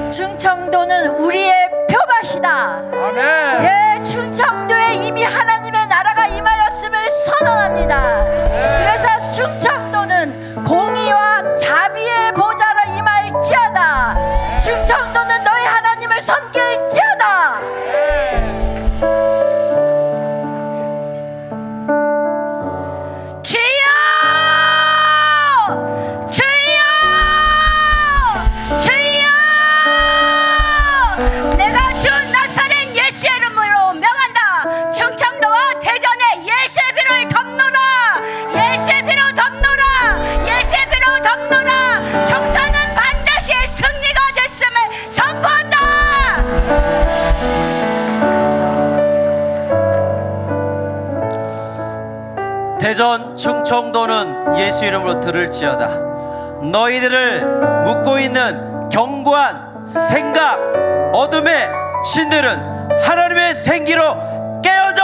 충청도는 우리의 표밭이다. 아멘. 예, 충청도에 이미 하나님의 나라가 임하였음을 선언합니다. 그래서 충청도는 공의와 자비의 보좌로 임할지어다. 충청도는 너희 하나님을 섬길지어다. 주여! 주여! 주여! 내가 주 나사렛 예수의 이름으로 명한다. 충청도와 대전에 예수의 피를 덮노라. 예수의 피로 덮노라. 예수의 피로 덮노라. 총선은 반드시 승리가 됐음을 선포한다. 대전 충청도는 예수 이름으로 들을지어다. 너희들을 묶고 있는 견고한 생각, 어둠의 신들은 하나님의 생기로 깨어져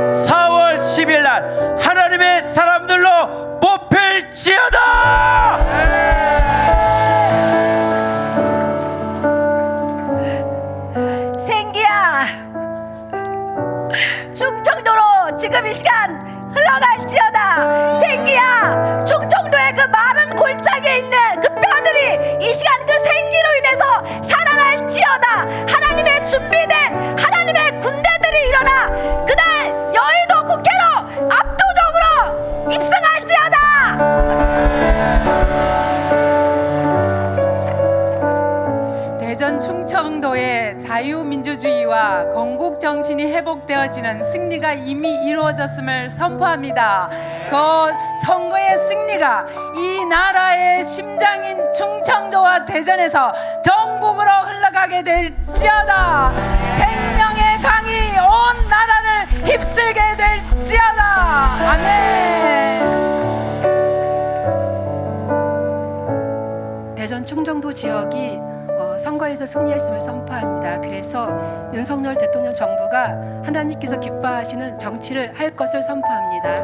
4월 10일 날 하나님의 사람들로 뽑힐지어다. 생기야, 충청도로 지금 이 시간 흘러갈지어다. 생기야, 충청도의 그 마른 골짜기에 있는 그 뼈들이 이 시간 그 생기로 인해서 살아날지어다. 하나님의 준비된 하나님의 군대들이 일어나 그날 여의도 국회로 압도적으로 입성할지어다. 대전 충청도의 자유민주주의와 건국 정신이 회복되어지는 승리가 이미 이루어졌음을 선포합니다. 그 선거의 승리가 이 나라의 심장인 충청도와 대전에서 전국으로 흘러가게 될지어다. 생명의 강이 온 나라를 휩쓸게 될지어다. 아멘. 대전 충청도 지역이 선거에서 승리했음을 선포합니다. 그래서 윤석열 대통령 정부가 하나님께서 기뻐하시는 정치를 할 것을 선포합니다.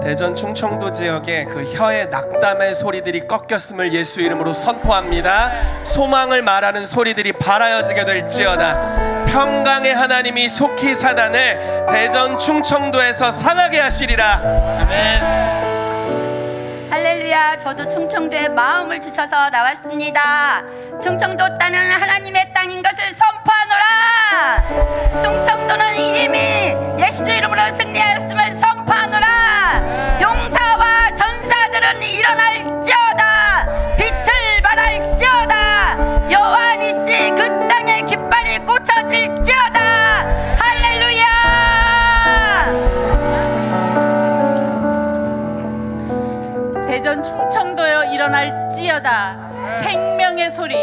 대전 충청도 지역의 그 혀의 낙담의 소리들이 꺾였음을 예수 이름으로 선포합니다. 소망을 말하는 소리들이 바라여지게 될지어다. 평강의 하나님이 속히 사단을 대전 충청도에서 상하게 하시리라. 아멘. 할렐루야. 저도 충청도에 마음을 주셔서 나왔습니다. 충청도 땅은 하나님의 땅인 것을 선포하노라. 충청도는 이미 예수 이름으로 승리하였음을 선포하노라. 용사와 전사들은 일어날지어다. 빛을 발할지어다. 여호와 니시 그 땅에 깃발이 꽂혀질지어다. 할렐루야. 대전 충청도여 일어날지어다. 생명의 소리,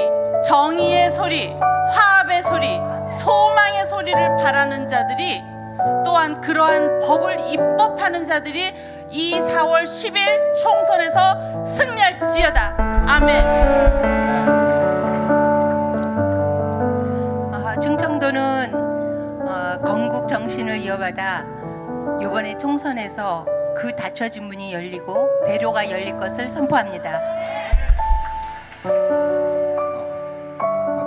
정의의 소리, 화합의 소리, 소망의 소리를 바라는 자들이, 또한 그러한 법을 입법하는 자들이 이 4월 10일 총선에서 승리할지어다. 아멘. 충청도는 건국 정신을 이어받아 이번에 총선에서 그 닫혀진 문이 열리고 대로가 열릴 것을 선포합니다.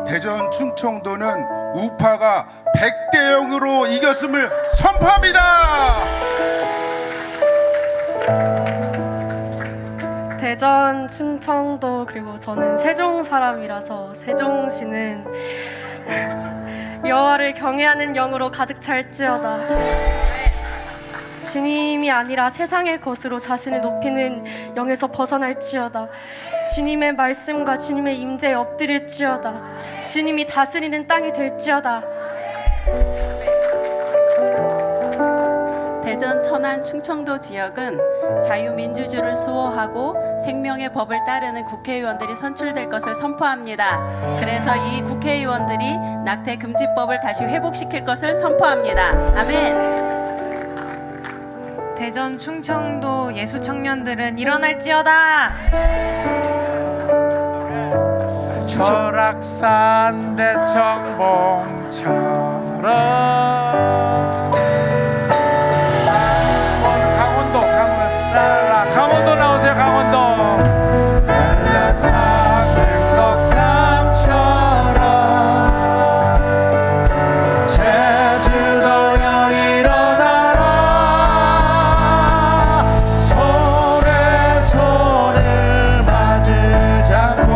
대전 충청도는 우파가 100대 0으로 이겼음을 선포합니다. 대전 충청도 그리고 저는 세종 사람이라서 세종시는 여호와를 경외하는 영으로 가득 찰지어다. 주님이 아니라 세상의 것으로 자신을 높이는 영에서 벗어날지어다. 주님의 말씀과 주님의 임재에 엎드릴지어다. 주님이 다스리는 땅이 될지어다. 대전 천안 충청도 지역은 자유민주주의를 수호하고 생명의 법을 따르는 국회의원들이 선출될 것을 선포합니다. 그래서 이 국회의원들이 낙태 금지법을 다시 회복시킬 것을 선포합니다. 아멘. 대전 충청도 예수 청년들은 일어날지어다. 설악산 대청봉처럼 강원도 나오세요. 강원도 산백록담처럼 제주도여 일어나라. 손에 손을 마주 잡고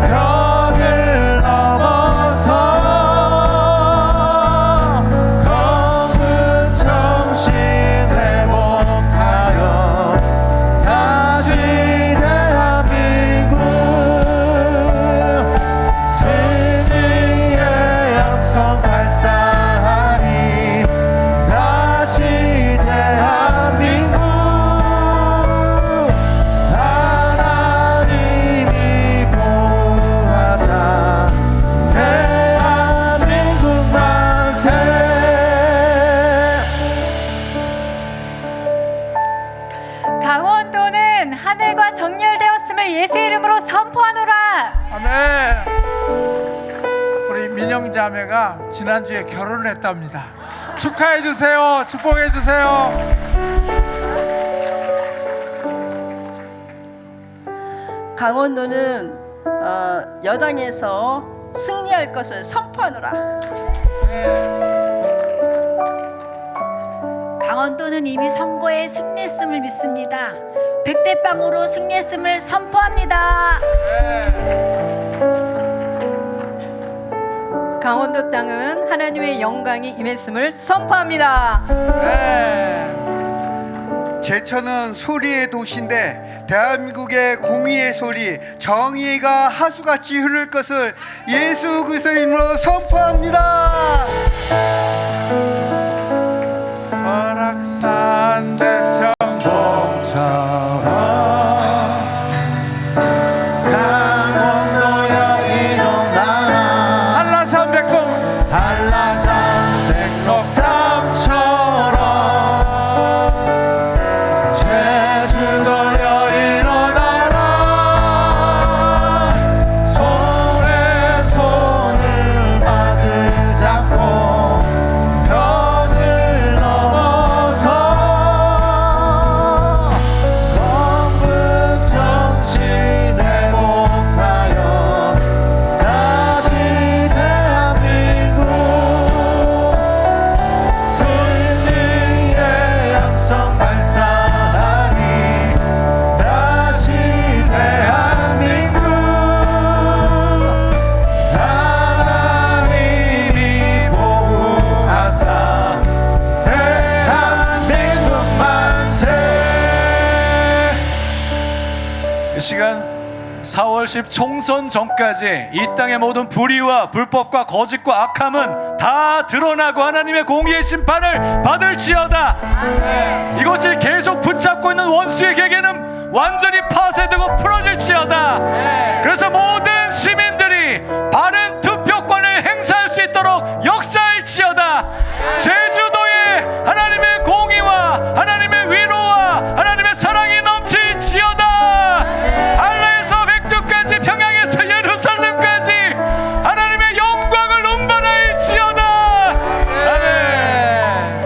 벽을 넘어서 거듭 정신 회복하여 다시 대한민국 승리의 함성 발사하리. 다시 대한민국 하나님이 보호하사 대한민국 만세. 강원도는 하늘과 정렬되었음을 예수 이름으로 선포하노라. 아멘. 우리 민영 자매가 지난주에 결혼을 했답니다. 축하해 주세요. 축복해 주세요. 강원도는 여당에서 승리할 것을 선포하노라. 강원도는 이미 선거에 승리했음을 믿습니다. 100대 0으로 승리했음을 선포합니다. 강원도 땅은 하나님의 영광이 임했음을 선포합니다. 제천은 소리의 도시인데 대한민국의 공의의 소리, 정의가 하수같이 흐를 것을 예수 그리스도의 이름으로 선포합니다. 설악산 대청봉처럼 강원도여 일어나라. 한라산 백동 한라산 백록담처럼 제주도여 일어나라. 손에 손을 마주 잡고 벽을 넘어서 건국 정신 회복하여 다시 대한민국 승리의 함성 발산하리. 다시 대한민국 하나님이 보호하사 대한민국 만세. 이 시간 4월 10 총선 전까지 이 땅의 모든 불의와 불법과 거짓과 악함은 다 드러나고 하나님의 공의의 심판을 받을지어다. 이것을 계속 붙잡고 있는 원수의 계계는 완전히 파쇄되고 풀어질지어다. 그래서 모든 시민들이 바른 투표권을 행사할 수 있도록 역사할지어다. 제주도에 하나님의 공의와 하나님의 위로와 하나님의 사랑이 넘칠지어다. 한라에서 백두까지 평양에서 예루살렘까지 하나님의 영광을 운반할지어다. 아멘.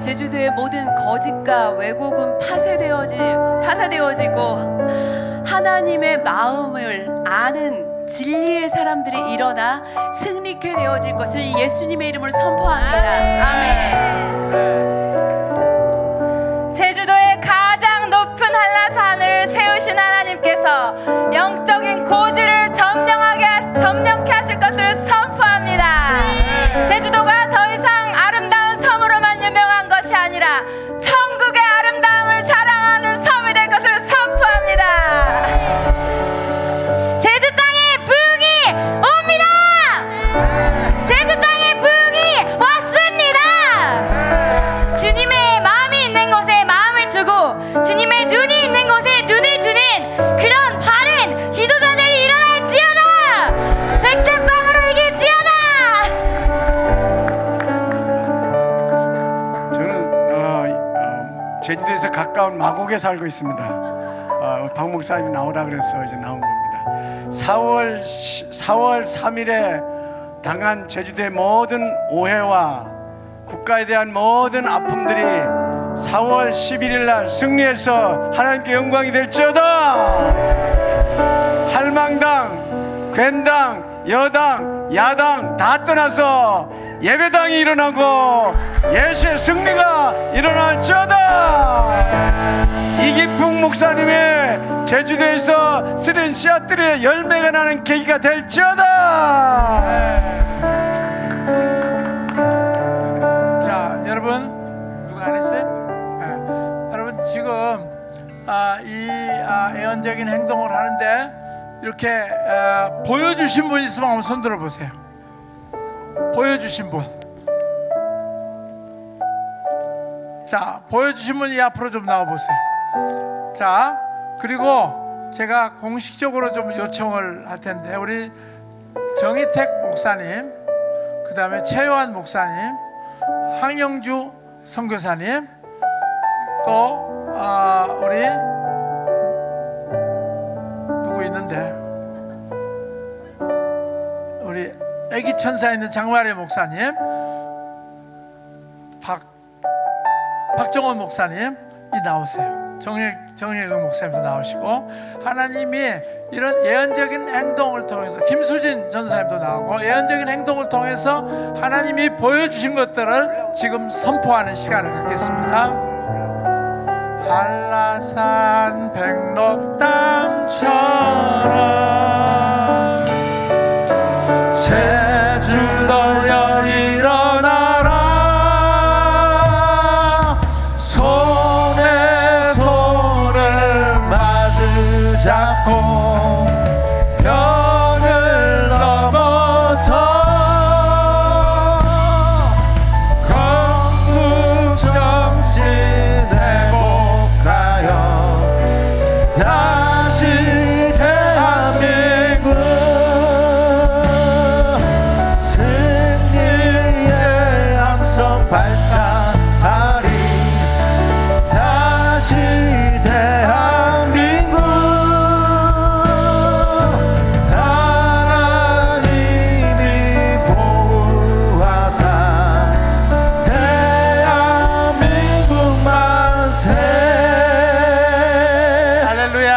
제주도의 모든 거짓과 왜곡은 파쇄되어지고 하나님의 마음을 아는 진리의 사람들이 일어나 승리케 되어질 것을 예수님의 이름으로 선포합니다. 아멘. 제주도의 가장 높은 한라산을 세우신 하나님께서 영적인 고지를 점령케 하실 것을 선포합니다. 제주도가 더 이상 아름다운 섬으로만 유명한 것이 아니라 천국의 아름다움을 자랑하는 섬이 될 것을 선포합니다. 제주 땅에 부흥이 옵니다. 제주 땅에 부흥이 왔습니다. 주님의 마음이 있는 곳에 마음을 주고 주님의 눈이 있는 곳에 눈을 주는 그런 바른 지도자들이 일어날지어다. 백대빵으로 이길지어다. 저는 제주도에서 가까운 마곡에 살고 있습니다. 박 목사님이 나오라 그래서 이제 나온 겁니다. 4월 3일에 당한 제주도의 모든 오해와 국가에 대한 모든 아픔들이 4월 11일 날 승리해서 하나님께 영광이 될지어다. 할망당, 괜당, 여당, 야당 다 떠나서 예배당이 일어나고 예수의 승리가 일어날지어다. 이기풍 목사님의 제주도에서 쓰는 씨앗들의 열매가 나는 계기가 될지어다. 자, 여러분 누가 안 했어요? 여러분 지금 이 예언적인 행동을 하는데 이렇게 보여주신 분 있으면 한번 손 들어보세요. 보여주신 분. 자, 보여주신 분이 앞으로 좀 나와보세요. 자, 그리고 제가 공식적으로 좀 요청을 할 텐데 우리 정희택 목사님, 그 다음에 최요한 목사님, 황영주 선교사님, 또 우리 누구 있는데 우리 애기 천사 있는 장마리 목사님, 박정원 목사님이 나오세요. 정혜경 목사님도 나오시고, 하나님이 이런 예언적인 행동을 통해서 김수진 전사님도 나오고 예언적인 행동을 통해서 하나님이 보여주신 것들을 지금 선포하는 시간을 갖겠습니다. 한라산 백록담처럼 제주도여 일어나라. 손에 손을 받고 벽을 넘어서 건국 정신 회복하여 다시 대한민국 승리의 함성 발산하리. 다시 대한민국 하나님이 보호하사 대한민국 만세. 할렐루야.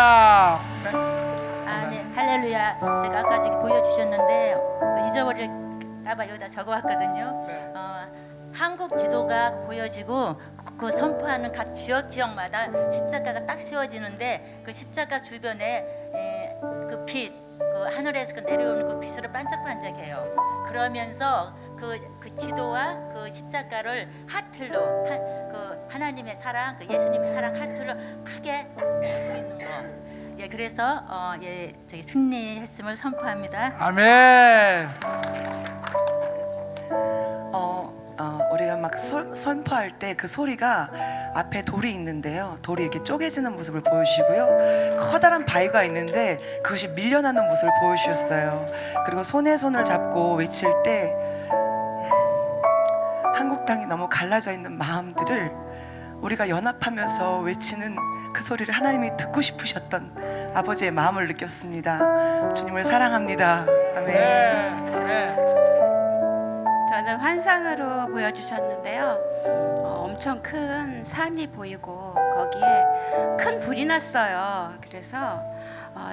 아, 네, 할렐루야. 제가 아까 저기 보여주셨는데 잊어버릴까봐 여기다 적어왔거든요. 한국 지도가 보여지고 그 선포하는 각 지역마다 십자가가 딱 세워지는데 그 십자가 주변에 그 빛, 그 하늘에서 그 내려오는 그 빛으로 반짝반짝해요. 그러면서 그 지도와 그 십자가를 하트로 그 하나님의 사랑, 그 예수님의 사랑 하트로 크게 갖고 있는 거. 예, 그래서 저기 승리했음을 선포합니다. 아멘. 우리가 막 선포할 때 그 소리가 앞에 돌이 있는데요. 돌이 이렇게 쪼개지는 모습을 보여주시고요. 커다란 바위가 있는데 그것이 밀려나는 모습을 보여주셨어요. 그리고 손에 손을 잡고 외칠 때 한국 땅이 너무 갈라져 있는 마음들을 우리가 연합하면서 외치는 그 소리를 하나님이 듣고 싶으셨던 아버지의 마음을 느꼈습니다. 주님을 사랑합니다. 아멘. 저는 환상으로 보여주셨는데요. 엄청 큰 산이 보이고 거기에 큰 불이 났어요. 그래서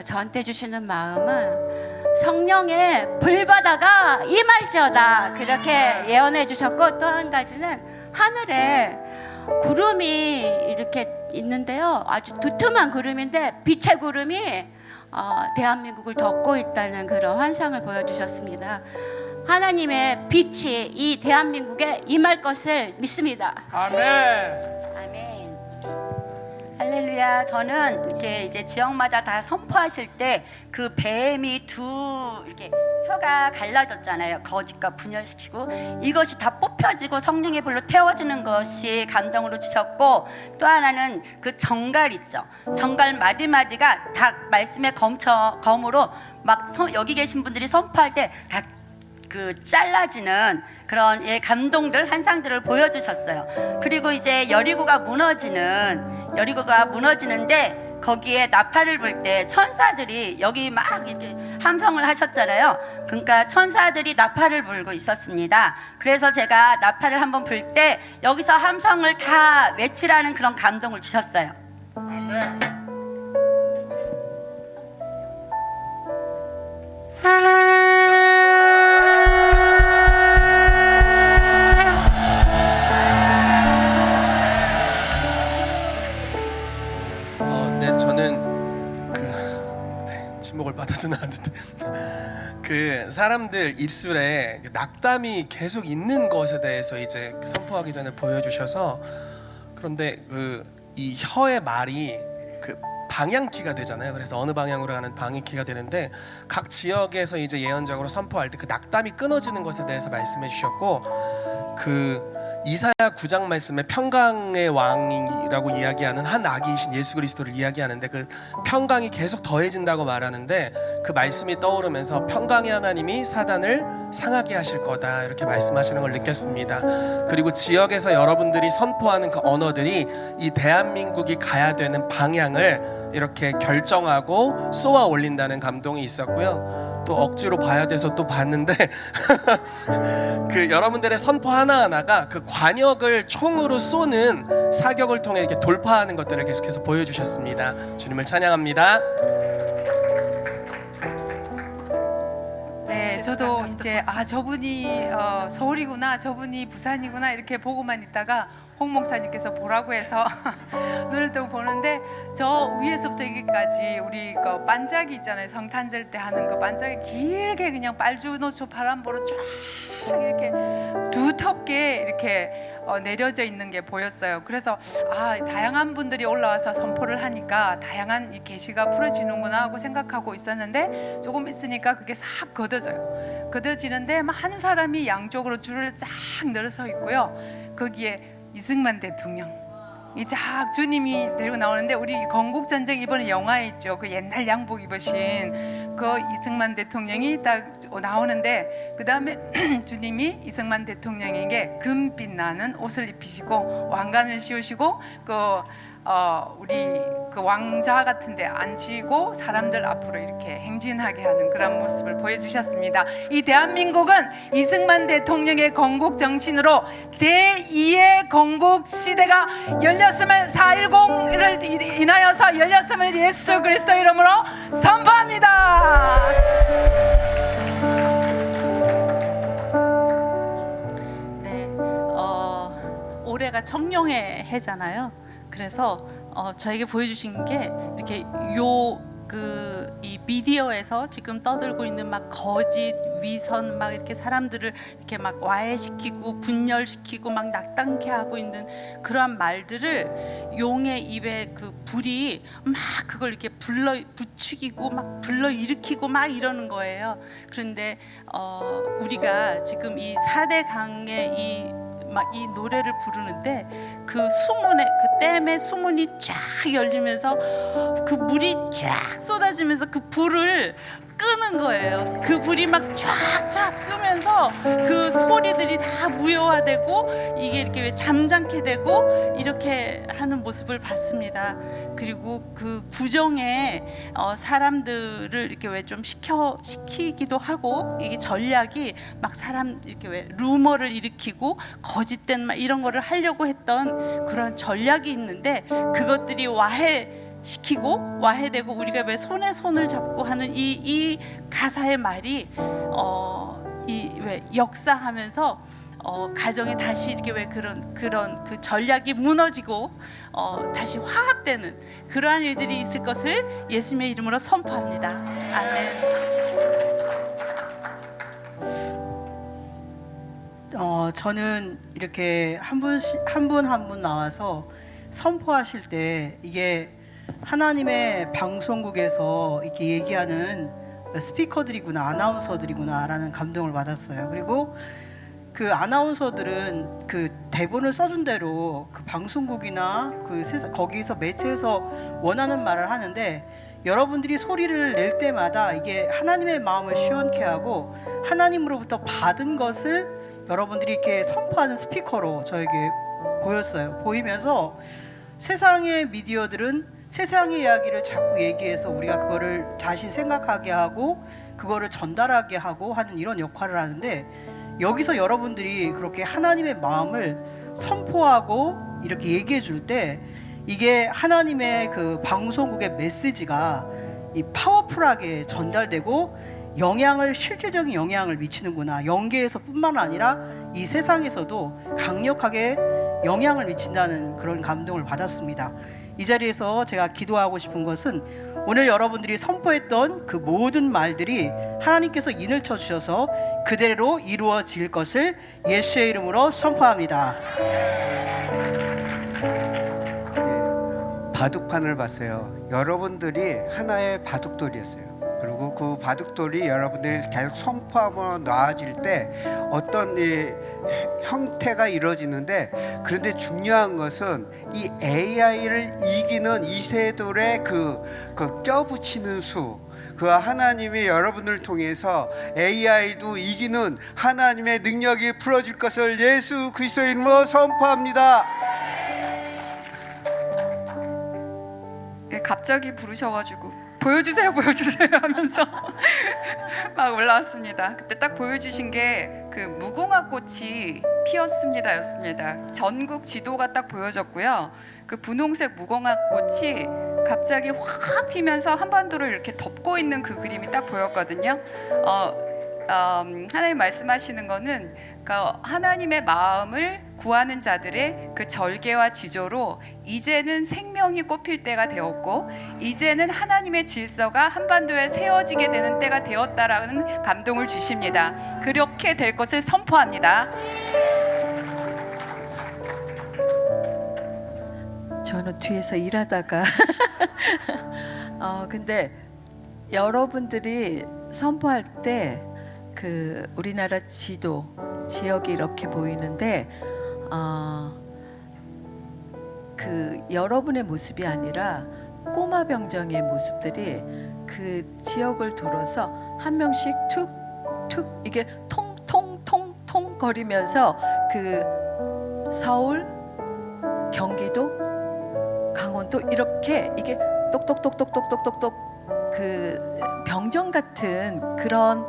저한테 주시는 마음은 성령의 불바다가 임할지어다 그렇게 예언해 주셨고, 또 한 가지는 하늘에 구름이 이렇게 있는데요. 아주 두툼한 구름인데 빛의 구름이 대한민국을 덮고 있다는 그런 환상을 보여주셨습니다. 하나님의 빛이 이 대한민국에 임할 것을 믿습니다. 아멘. 아멘. 할렐루야. 저는 이렇게 이제 지역마다 다 선포하실 때 그 뱀이 이렇게 혀가 갈라졌잖아요. 거짓과 분열시키고 이것이 다 뽑혀지고 성령의 불로 태워지는 것이 감정으로 주셨고, 또 하나는 그 정갈 있죠. 정갈 마디마디가 다 말씀의 검으로 막 여기 계신 분들이 선포할 때 다 그 잘라지는 그런 감동들, 환상들을 보여주셨어요. 그리고 이제 여리고가 무너지는데 거기에 나팔을 불 때 천사들이 여기 막 이렇게 함성을 하셨잖아요. 그러니까 천사들이 나팔을 불고 있었습니다. 그래서 제가 나팔을 한번 불 때 여기서 함성을 다 외치라는 그런 감동을 주셨어요. 네, 저는 지목을 받아서 나왔는데 그 사람들 입술에 낙담이 계속 있는 것에 대해서 이제 선포하기 전에 보여주셔서, 그런데 이 혀의 말이 그 방향키가 되잖아요. 그래서 어느 방향으로 가는 방향키가 되는데 각 지역에서 이제 예언적으로 선포할 때 그 낙담이 끊어지는 것에 대해서 말씀해 주셨고, 그 이사야 9장 말씀에 평강의 왕이라고 이야기하는 한 아기이신 예수 그리스도를 이야기하는데 그 평강이 계속 더해진다고 말하는데 그 말씀이 떠오르면서 평강의 하나님이 사단을 상하게 하실 거다 이렇게 말씀하시는 걸 느꼈습니다. 그리고 지역에서 여러분들이 선포하는 그 언어들이 이 대한민국이 가야 되는 방향을 이렇게 결정하고 쏘아 올린다는 감동이 있었고요. 또 억지로 봐야 돼서 또 봤는데 그 여러분들의 선포 하나하나가 그 관역을 총으로 쏘는 사격을 통해 이렇게 돌파하는 것들을 계속해서 보여주셨습니다. 주님을 찬양합니다. 네, 저도 이제 저분이 서울이구나, 저분이 부산이구나 이렇게 보고만 있다가 홍 목사님께서 보라고 해서 눈을 뜨고 보는데 저 위에서부터 여기까지 우리 그 반짝이 있잖아요. 성탄절 때 하는 그 반짝이 길게 그냥 빨주노초 바람보로 쫙 이렇게 두텁게 이렇게 내려져 있는 게 보였어요. 그래서 다양한 분들이 올라와서 선포를 하니까 다양한 이 계시가 풀어지는구나 하고 생각하고 있었는데 조금 있으니까 그게 싹 걷어지는데 많은 사람이 양쪽으로 줄을 쫙 늘어서 있고요. 거기에 이승만 대통령 이 쫙 주님이 데리고 나오는데 우리 건국전쟁 이번에 영화에 있죠. 그 옛날 양복 입으신 그 이승만 대통령이 딱 나오는데 그 다음에 주님이 이승만 대통령에게 금빛 나는 옷을 입히시고 왕관을 씌우시고 우리 그 왕자 같은데 앉히고 사람들 앞으로 이렇게 행진하게 하는 그런 모습을 보여주셨습니다. 이 대한민국은 이승만 대통령의 건국 정신으로 제2의 건국 시대가 열렸음을 4.10을 인하여서 열렸음을 예수 그리스도 이름으로 선포합니다. 네, 올해가 청룡의 해잖아요. 그래서 저에게 보여주신 게 이렇게 이 미디어에서 지금 떠들고 있는 막 거짓 위선 막 이렇게 사람들을 이렇게 막 와해시키고 분열시키고 막 낙담케 하고 있는 그러한 말들을 용의 입에 그 불이 막 그걸 이렇게 부추기고 막 불러일으키고 막 이러는 거예요. 그런데 우리가 지금 이 4대 강의 이 노래를 부르는데 그 수문에 그 댐의 수문이 쫙 열리면서 그 물이 쫙 쏟아지면서 그 불을 끄는 거예요. 그 불이 막 쫙쫙 끄면서 그 소리들이 다 무효화되고 이게 이렇게 왜 잠잠게 되고 이렇게 하는 모습을 봤습니다. 그리고 그 구정에 사람들을 이렇게 왜 좀 시키기도 하고 이게 전략이 막 사람 이렇게 왜 루머를 일으키고 거짓된 말 이런 거를 하려고 했던 그런 전략이 있는데 그것들이 시키고 와해되고 우리가 왜 손에 손을 잡고 하는 이 가사의 말이 왜 역사하면서 가정에 다시 이렇게 왜 그런 그 전략이 무너지고 다시 화합되는 그러한 일들이 있을 것을 예수님의 이름으로 선포합니다. 아멘. 저는 이렇게 한 분 한 분 나와서 선포하실 때 이게 하나님의 방송국에서 이렇게 얘기하는 스피커들이구나, 아나운서들이구나라는 감동을 받았어요. 그리고 그 아나운서들은 그 대본을 써준 대로 그 방송국이나 거기서 매체에서 원하는 말을 하는데 여러분들이 소리를 낼 때마다 이게 하나님의 마음을 시원케 하고 하나님으로부터 받은 것을 여러분들이 이렇게 선포하는 스피커로 저에게 보이면서 세상의 미디어들은 세상의 이야기를 자꾸 얘기해서 우리가 그거를 다시 생각하게 하고 그거를 전달하게 하고 하는 이런 역할을 하는데 여기서 여러분들이 그렇게 하나님의 마음을 선포하고 이렇게 얘기해 줄 때 이게 하나님의 그 방송국의 메시지가 이 파워풀하게 전달되고 실질적인 영향을 미치는구나. 영계에서 뿐만 아니라 이 세상에서도 강력하게 영향을 미친다는 그런 감동을 받았습니다. 이 자리에서 제가 기도하고 싶은 것은 오늘 여러분들이 선포했던 그 모든 말들이 하나님께서 인을 쳐주셔서 그대로 이루어질 것을 예수의 이름으로 선포합니다. 바둑판을 봤어요. 여러분들이 하나의 바둑돌이었어요. 그리고 그 바둑돌이 여러분들이 계속 선포하고 나아질 때 어떤 이 형태가 이루어지는데 그런데 중요한 것은 이 AI를 이기는 이세돌의 그 껴붙이는 수 그 하나님이 여러분을 통해서 AI도 이기는 하나님의 능력이 풀어질 것을 예수 그리스도 이름으로 선포합니다. 갑자기 부르셔가지고 보여주세요 하면서 막 올라왔습니다. 그때 딱 보여주신 게 그 무궁화 꽃이 피었습니다 였습니다. 전국 지도가 딱 보여졌고요. 그 분홍색 무궁화 꽃이 갑자기 확 피면서 한반도를 이렇게 덮고 있는 그 그림이 딱 보였거든요. 하나님 말씀하시는 거는 그러니까 하나님의 마음을 구하는 자들의 그 절개와 지조로 이제는 생명이 꽃필 때가 되었고 이제는 하나님의 질서가 한반도에 세워지게 되는 때가 되었다라는 감동을 주십니다. 그렇게 될 것을 선포합니다. 저는 뒤에서 일하다가 근데 여러분들이 선포할 때 그 우리나라 지도 지역이 이렇게 보이는데 그 여러분의 모습이 아니라 꼬마 병정의 모습들이 그 지역을 돌아서 한 명씩 툭툭 이게 통통통통 거리면서 그 서울, 경기도, 강원도 이렇게 이게 똑똑똑똑똑똑똑 그 병정 같은 그런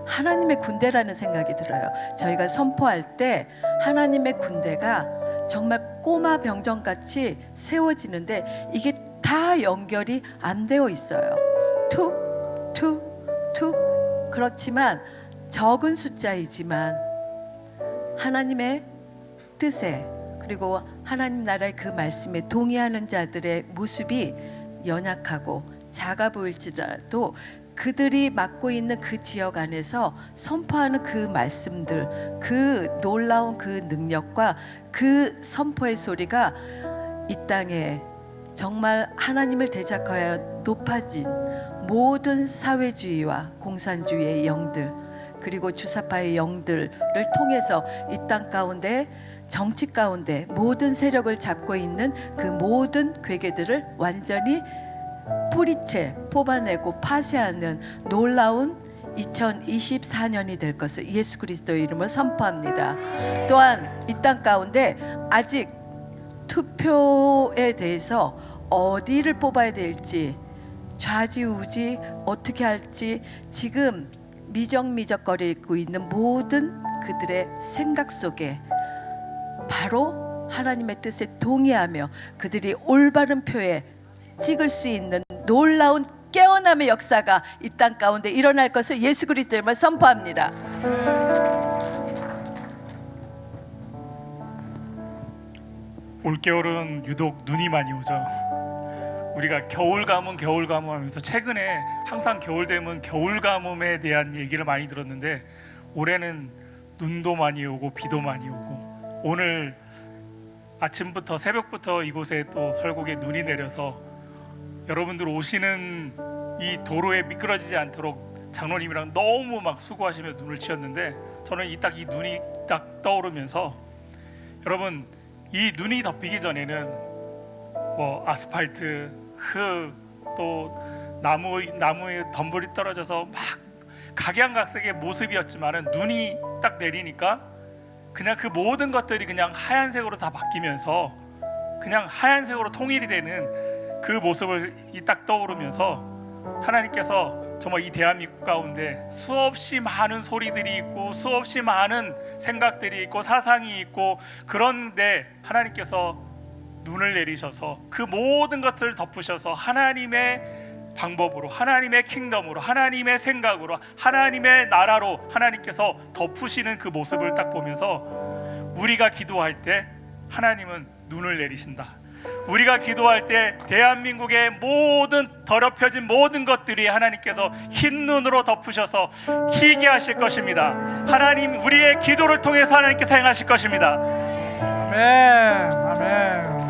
하나님의 군대라는 생각이 들어요. 저희가 선포할 때 하나님의 군대가 정말 꼬마 병정같이 세워지는데 이게 다 연결이 안 되어 있어요. 툭, 툭, 툭. 그렇지만 적은 숫자이지만 하나님의 뜻에 그리고 하나님 나라의 그 말씀에 동의하는 자들의 모습이 연약하고 작아 보일지라도 그들이 맡고 있는 그 지역 안에서 선포하는 그 말씀들, 그 놀라운 그 능력과 그 선포의 소리가 이 땅에 정말 하나님을 대적하여 높아진 모든 사회주의와 공산주의의 영들 그리고 주사파의 영들을 통해서 이 땅 가운데 정치 가운데 모든 세력을 잡고 있는 그 모든 괴계들을 완전히 뿌리채 뽑아내고 파쇄하는 놀라운 2024년이 될 것을 예수 그리스도의 이름으로 선포합니다. 또한 이 땅 가운데 아직 투표에 대해서 어디를 뽑아야 될지 좌지우지 어떻게 할지 지금 미적미적거리고 있는 모든 그들의 생각 속에 바로 하나님의 뜻에 동의하며 그들이 올바른 표에 찍을 수 있는 놀라운 깨어남의 역사가 이 땅 가운데 일어날 것을 예수 그리스도의 이름으로 선포합니다. 올겨울은 유독 눈이 많이 오죠. 우리가 겨울 가뭄 하면서 최근에 항상 겨울 되면 겨울 가뭄에 대한 얘기를 많이 들었는데 올해는 눈도 많이 오고 비도 많이 오고 오늘 아침부터 새벽부터 이곳에 또 설국에 눈이 내려서 여러분들 오시는 이 도로에 미끄러지지 않도록 장로님이랑 너무 막 수고하시며 눈을 치었는데 저는 이 눈이 딱 떠오르면서 여러분 이 눈이 덮이기 전에는 뭐 아스팔트, 흙, 또 나무에 덤불이 떨어져서 막 각양각색의 모습이었지만은 눈이 딱 내리니까 그냥 그 모든 것들이 그냥 하얀색으로 다 바뀌면서 그냥 하얀색으로 통일이 되는 그 모습을 딱 떠오르면서 하나님께서 정말 이 대한민국 가운데 수없이 많은 소리들이 있고 수없이 많은 생각들이 있고 사상이 있고 그런데 하나님께서 눈을 내리셔서 그 모든 것들을 덮으셔서 하나님의 방법으로 하나님의 킹덤으로 하나님의 생각으로 하나님의 나라로 하나님께서 덮으시는 그 모습을 딱 보면서 우리가 기도할 때 하나님은 눈을 내리신다. 우리가 기도할 때 대한민국의 모든 더럽혀진 모든 것들이 하나님께서 흰 눈으로 덮으셔서 희게 하실 것입니다. 하나님 우리의 기도를 통해서 하나님께서 행하실 것입니다. 아멘. 아멘.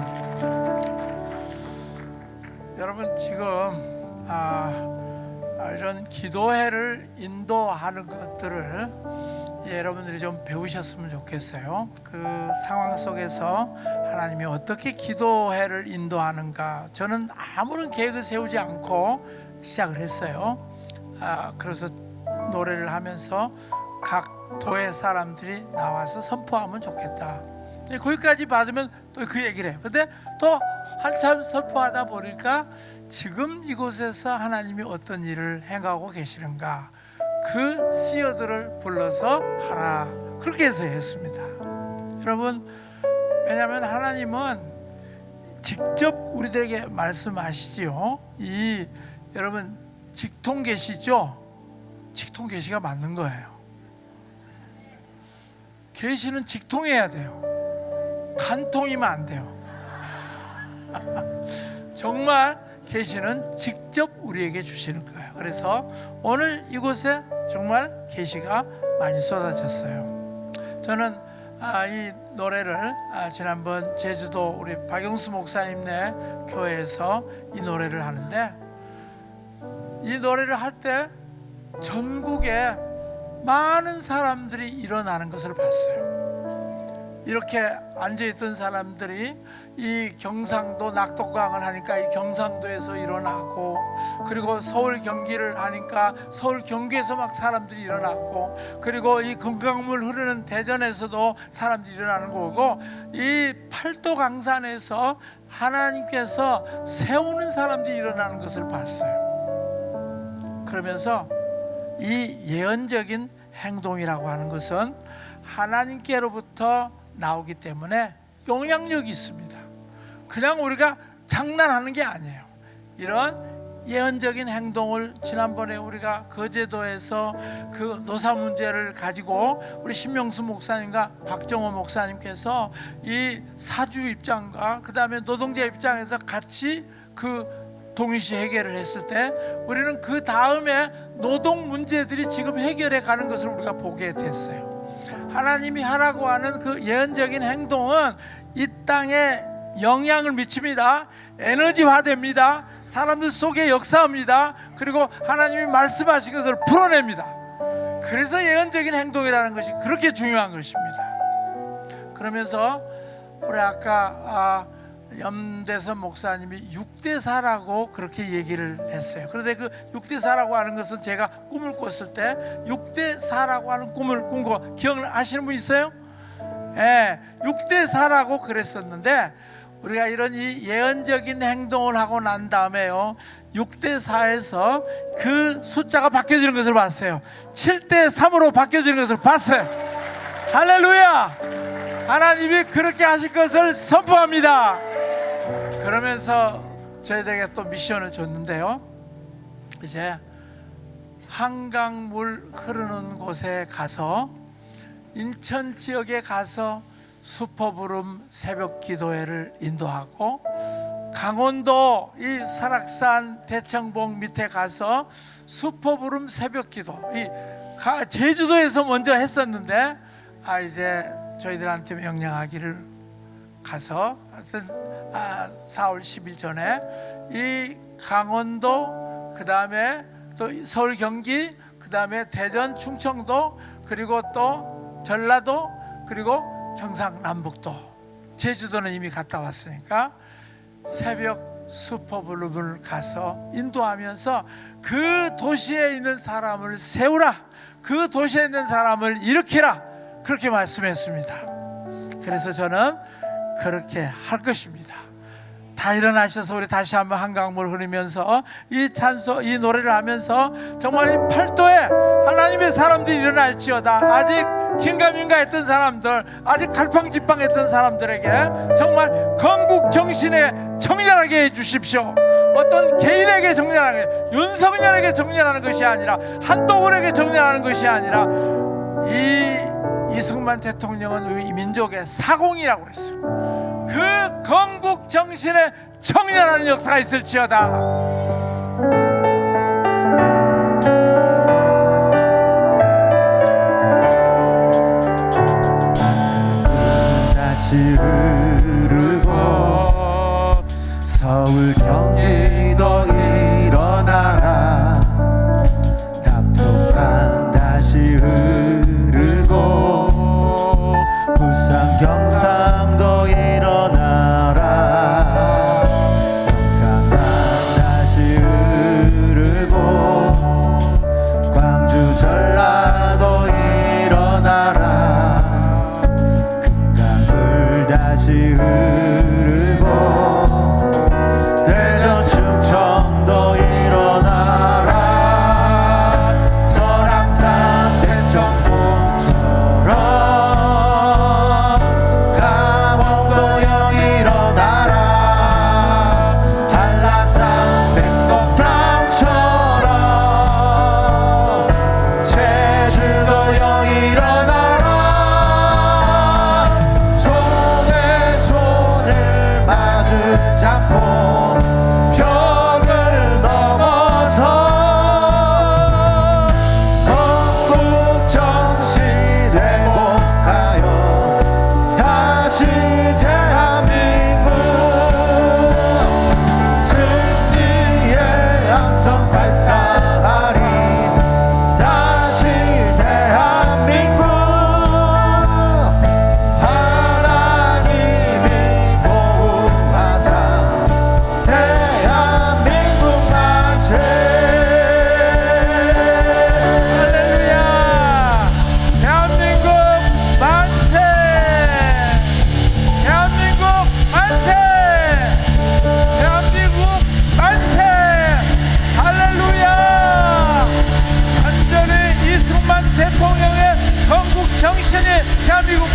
여러분 지금 이런 기도회를 인도하는 것들을 여러분들이 좀 배우셨으면 좋겠어요. 그 상황 속에서 하나님이 어떻게 기도회를 인도하는가 저는 아무런 계획을 세우지 않고 시작을 했어요. 그래서 노래를 하면서 각 도회 사람들이 나와서 선포하면 좋겠다. 거기까지 받으면 또 그 얘기를 해요. 근데 또 한참 선포하다 보니까 지금 이곳에서 하나님이 어떤 일을 행하고 계시는가 그 씨어들을 불러서 하라 그렇게 해서 했습니다. 여러분 왜냐하면 하나님은 직접 우리들에게 말씀하시지요. 여러분 직통 계시죠? 직통 계시가 맞는 거예요. 계시는 직통해야 돼요. 간통이면 안 돼요. 정말 계시는 직접 우리에게 주시는 거예요. 그래서 오늘 이곳에 정말 계시가 많이 쏟아졌어요. 저는 이 노래를 지난번 제주도 우리 박영수 목사님네 교회에서 이 노래를 하는데, 이 노래를 할 때 전국에 많은 사람들이 일어나는 것을 봤어요. 이렇게 앉아있던 사람들이 이 경상도 낙동강을 하니까 이 경상도에서 일어나고, 그리고 서울 경기를 하니까 서울 경기에서 막 사람들이 일어나고, 그리고 이 금강물 흐르는 대전에서도 사람들이 일어나는 거고, 이 팔도 강산에서 하나님께서 세우는 사람들이 일어나는 것을 봤어요. 그러면서 이 예언적인 행동이라고 하는 것은 하나님께로부터 나오기 때문에 영향력이 있습니다. 그냥 우리가 장난하는 게 아니에요. 이런 예언적인 행동을 지난번에 우리가 거제도에서 그 노사 문제를 가지고 우리 신명수 목사님과 박정호 목사님께서 이 사주 입장과 그 다음에 노동자 입장에서 같이 그 동일시 해결을 했을 때, 우리는 그 다음에 노동 문제들이 지금 해결해 가는 것을 우리가 보게 됐어요. 하나님이 하라고 하는 그 예언적인 행동은 이 땅에 영향을 미칩니다. 에너지화됩니다. 사람들 속에 역사합니다. 그리고 하나님이 말씀하신 것을 풀어냅니다. 그래서 예언적인 행동이라는 것이 그렇게 중요한 것입니다. 그러면서 우리 아까 염대선 목사님이 6대4라고 그렇게 얘기를 했어요. 그런데 그 6대4라고 하는 것은 제가 꿈을 꿨을 때 6대4라고 하는 꿈을 꾼 거 기억하시는 분 있어요? 예, 6대4라고 그랬었는데, 우리가 이런 이 예언적인 행동을 하고 난 다음에요, 6대4에서 그 숫자가 바뀌어지는 것을 봤어요. 7대3으로 바뀌어지는 것을 봤어요. 할렐루야! 하나님이 그렇게 하실 것을 선포합니다. 그러면서 저희들에게 또 미션을 줬는데요, 이제 한강물 흐르는 곳에 가서, 인천 지역에 가서 슈퍼부름 새벽 기도회를 인도하고, 강원도 이 설악산 대청봉 밑에 가서 슈퍼부름 새벽 기도, 이 제주도에서 먼저 했었는데 이제 저희들한테 명령하기를 가서 4월 10일 전에 이 강원도, 그 다음에 또 서울 경기, 그 다음에 대전 충청도, 그리고 또 전라도, 그리고 경상남북도, 제주도는 이미 갔다 왔으니까 새벽 슈퍼블룸을 가서 인도하면서 그 도시에 있는 사람을 세우라, 그 도시에 있는 사람을 일으키라, 그렇게 말씀했습니다. 그래서 저는 그렇게 할 것입니다. 다 일어나셔서 우리 다시 한번 한강물 흐르면서 이 노래를 하면서 정말 이 팔도에 하나님의 사람들이 일어날지어다. 아직 긴가민가했던 사람들, 아직 갈팡질팡했던 사람들에게 정말 건국 정신에 정렬하게 해주십시오. 어떤 개인에게 정렬하게, 윤석열에게 정렬하는 것이 아니라, 한동훈에게 정렬하는 것이 아니라, 이승만 대통령은 우리 민족의 사공이라고 그랬어요. 그 건국 정신에 청년하는 역사가 있을지어다. 다시 흐르고 서울 경기도 일어나라. 낙동강 다시 흐르고 부산 경상도 일어나라. 경상남 다시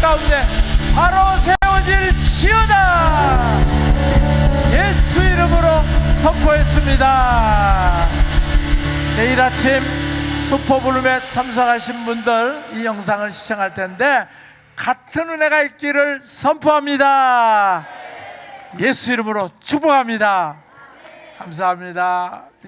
가운데 바로 세워질지어다. 예수 이름으로 선포했습니다. 내일 아침 수포블룸에 참석하신 분들 이 영상을 시청할 텐데 같은 은혜가 있기를 선포합니다. 예수 이름으로 축복합니다. 감사합니다.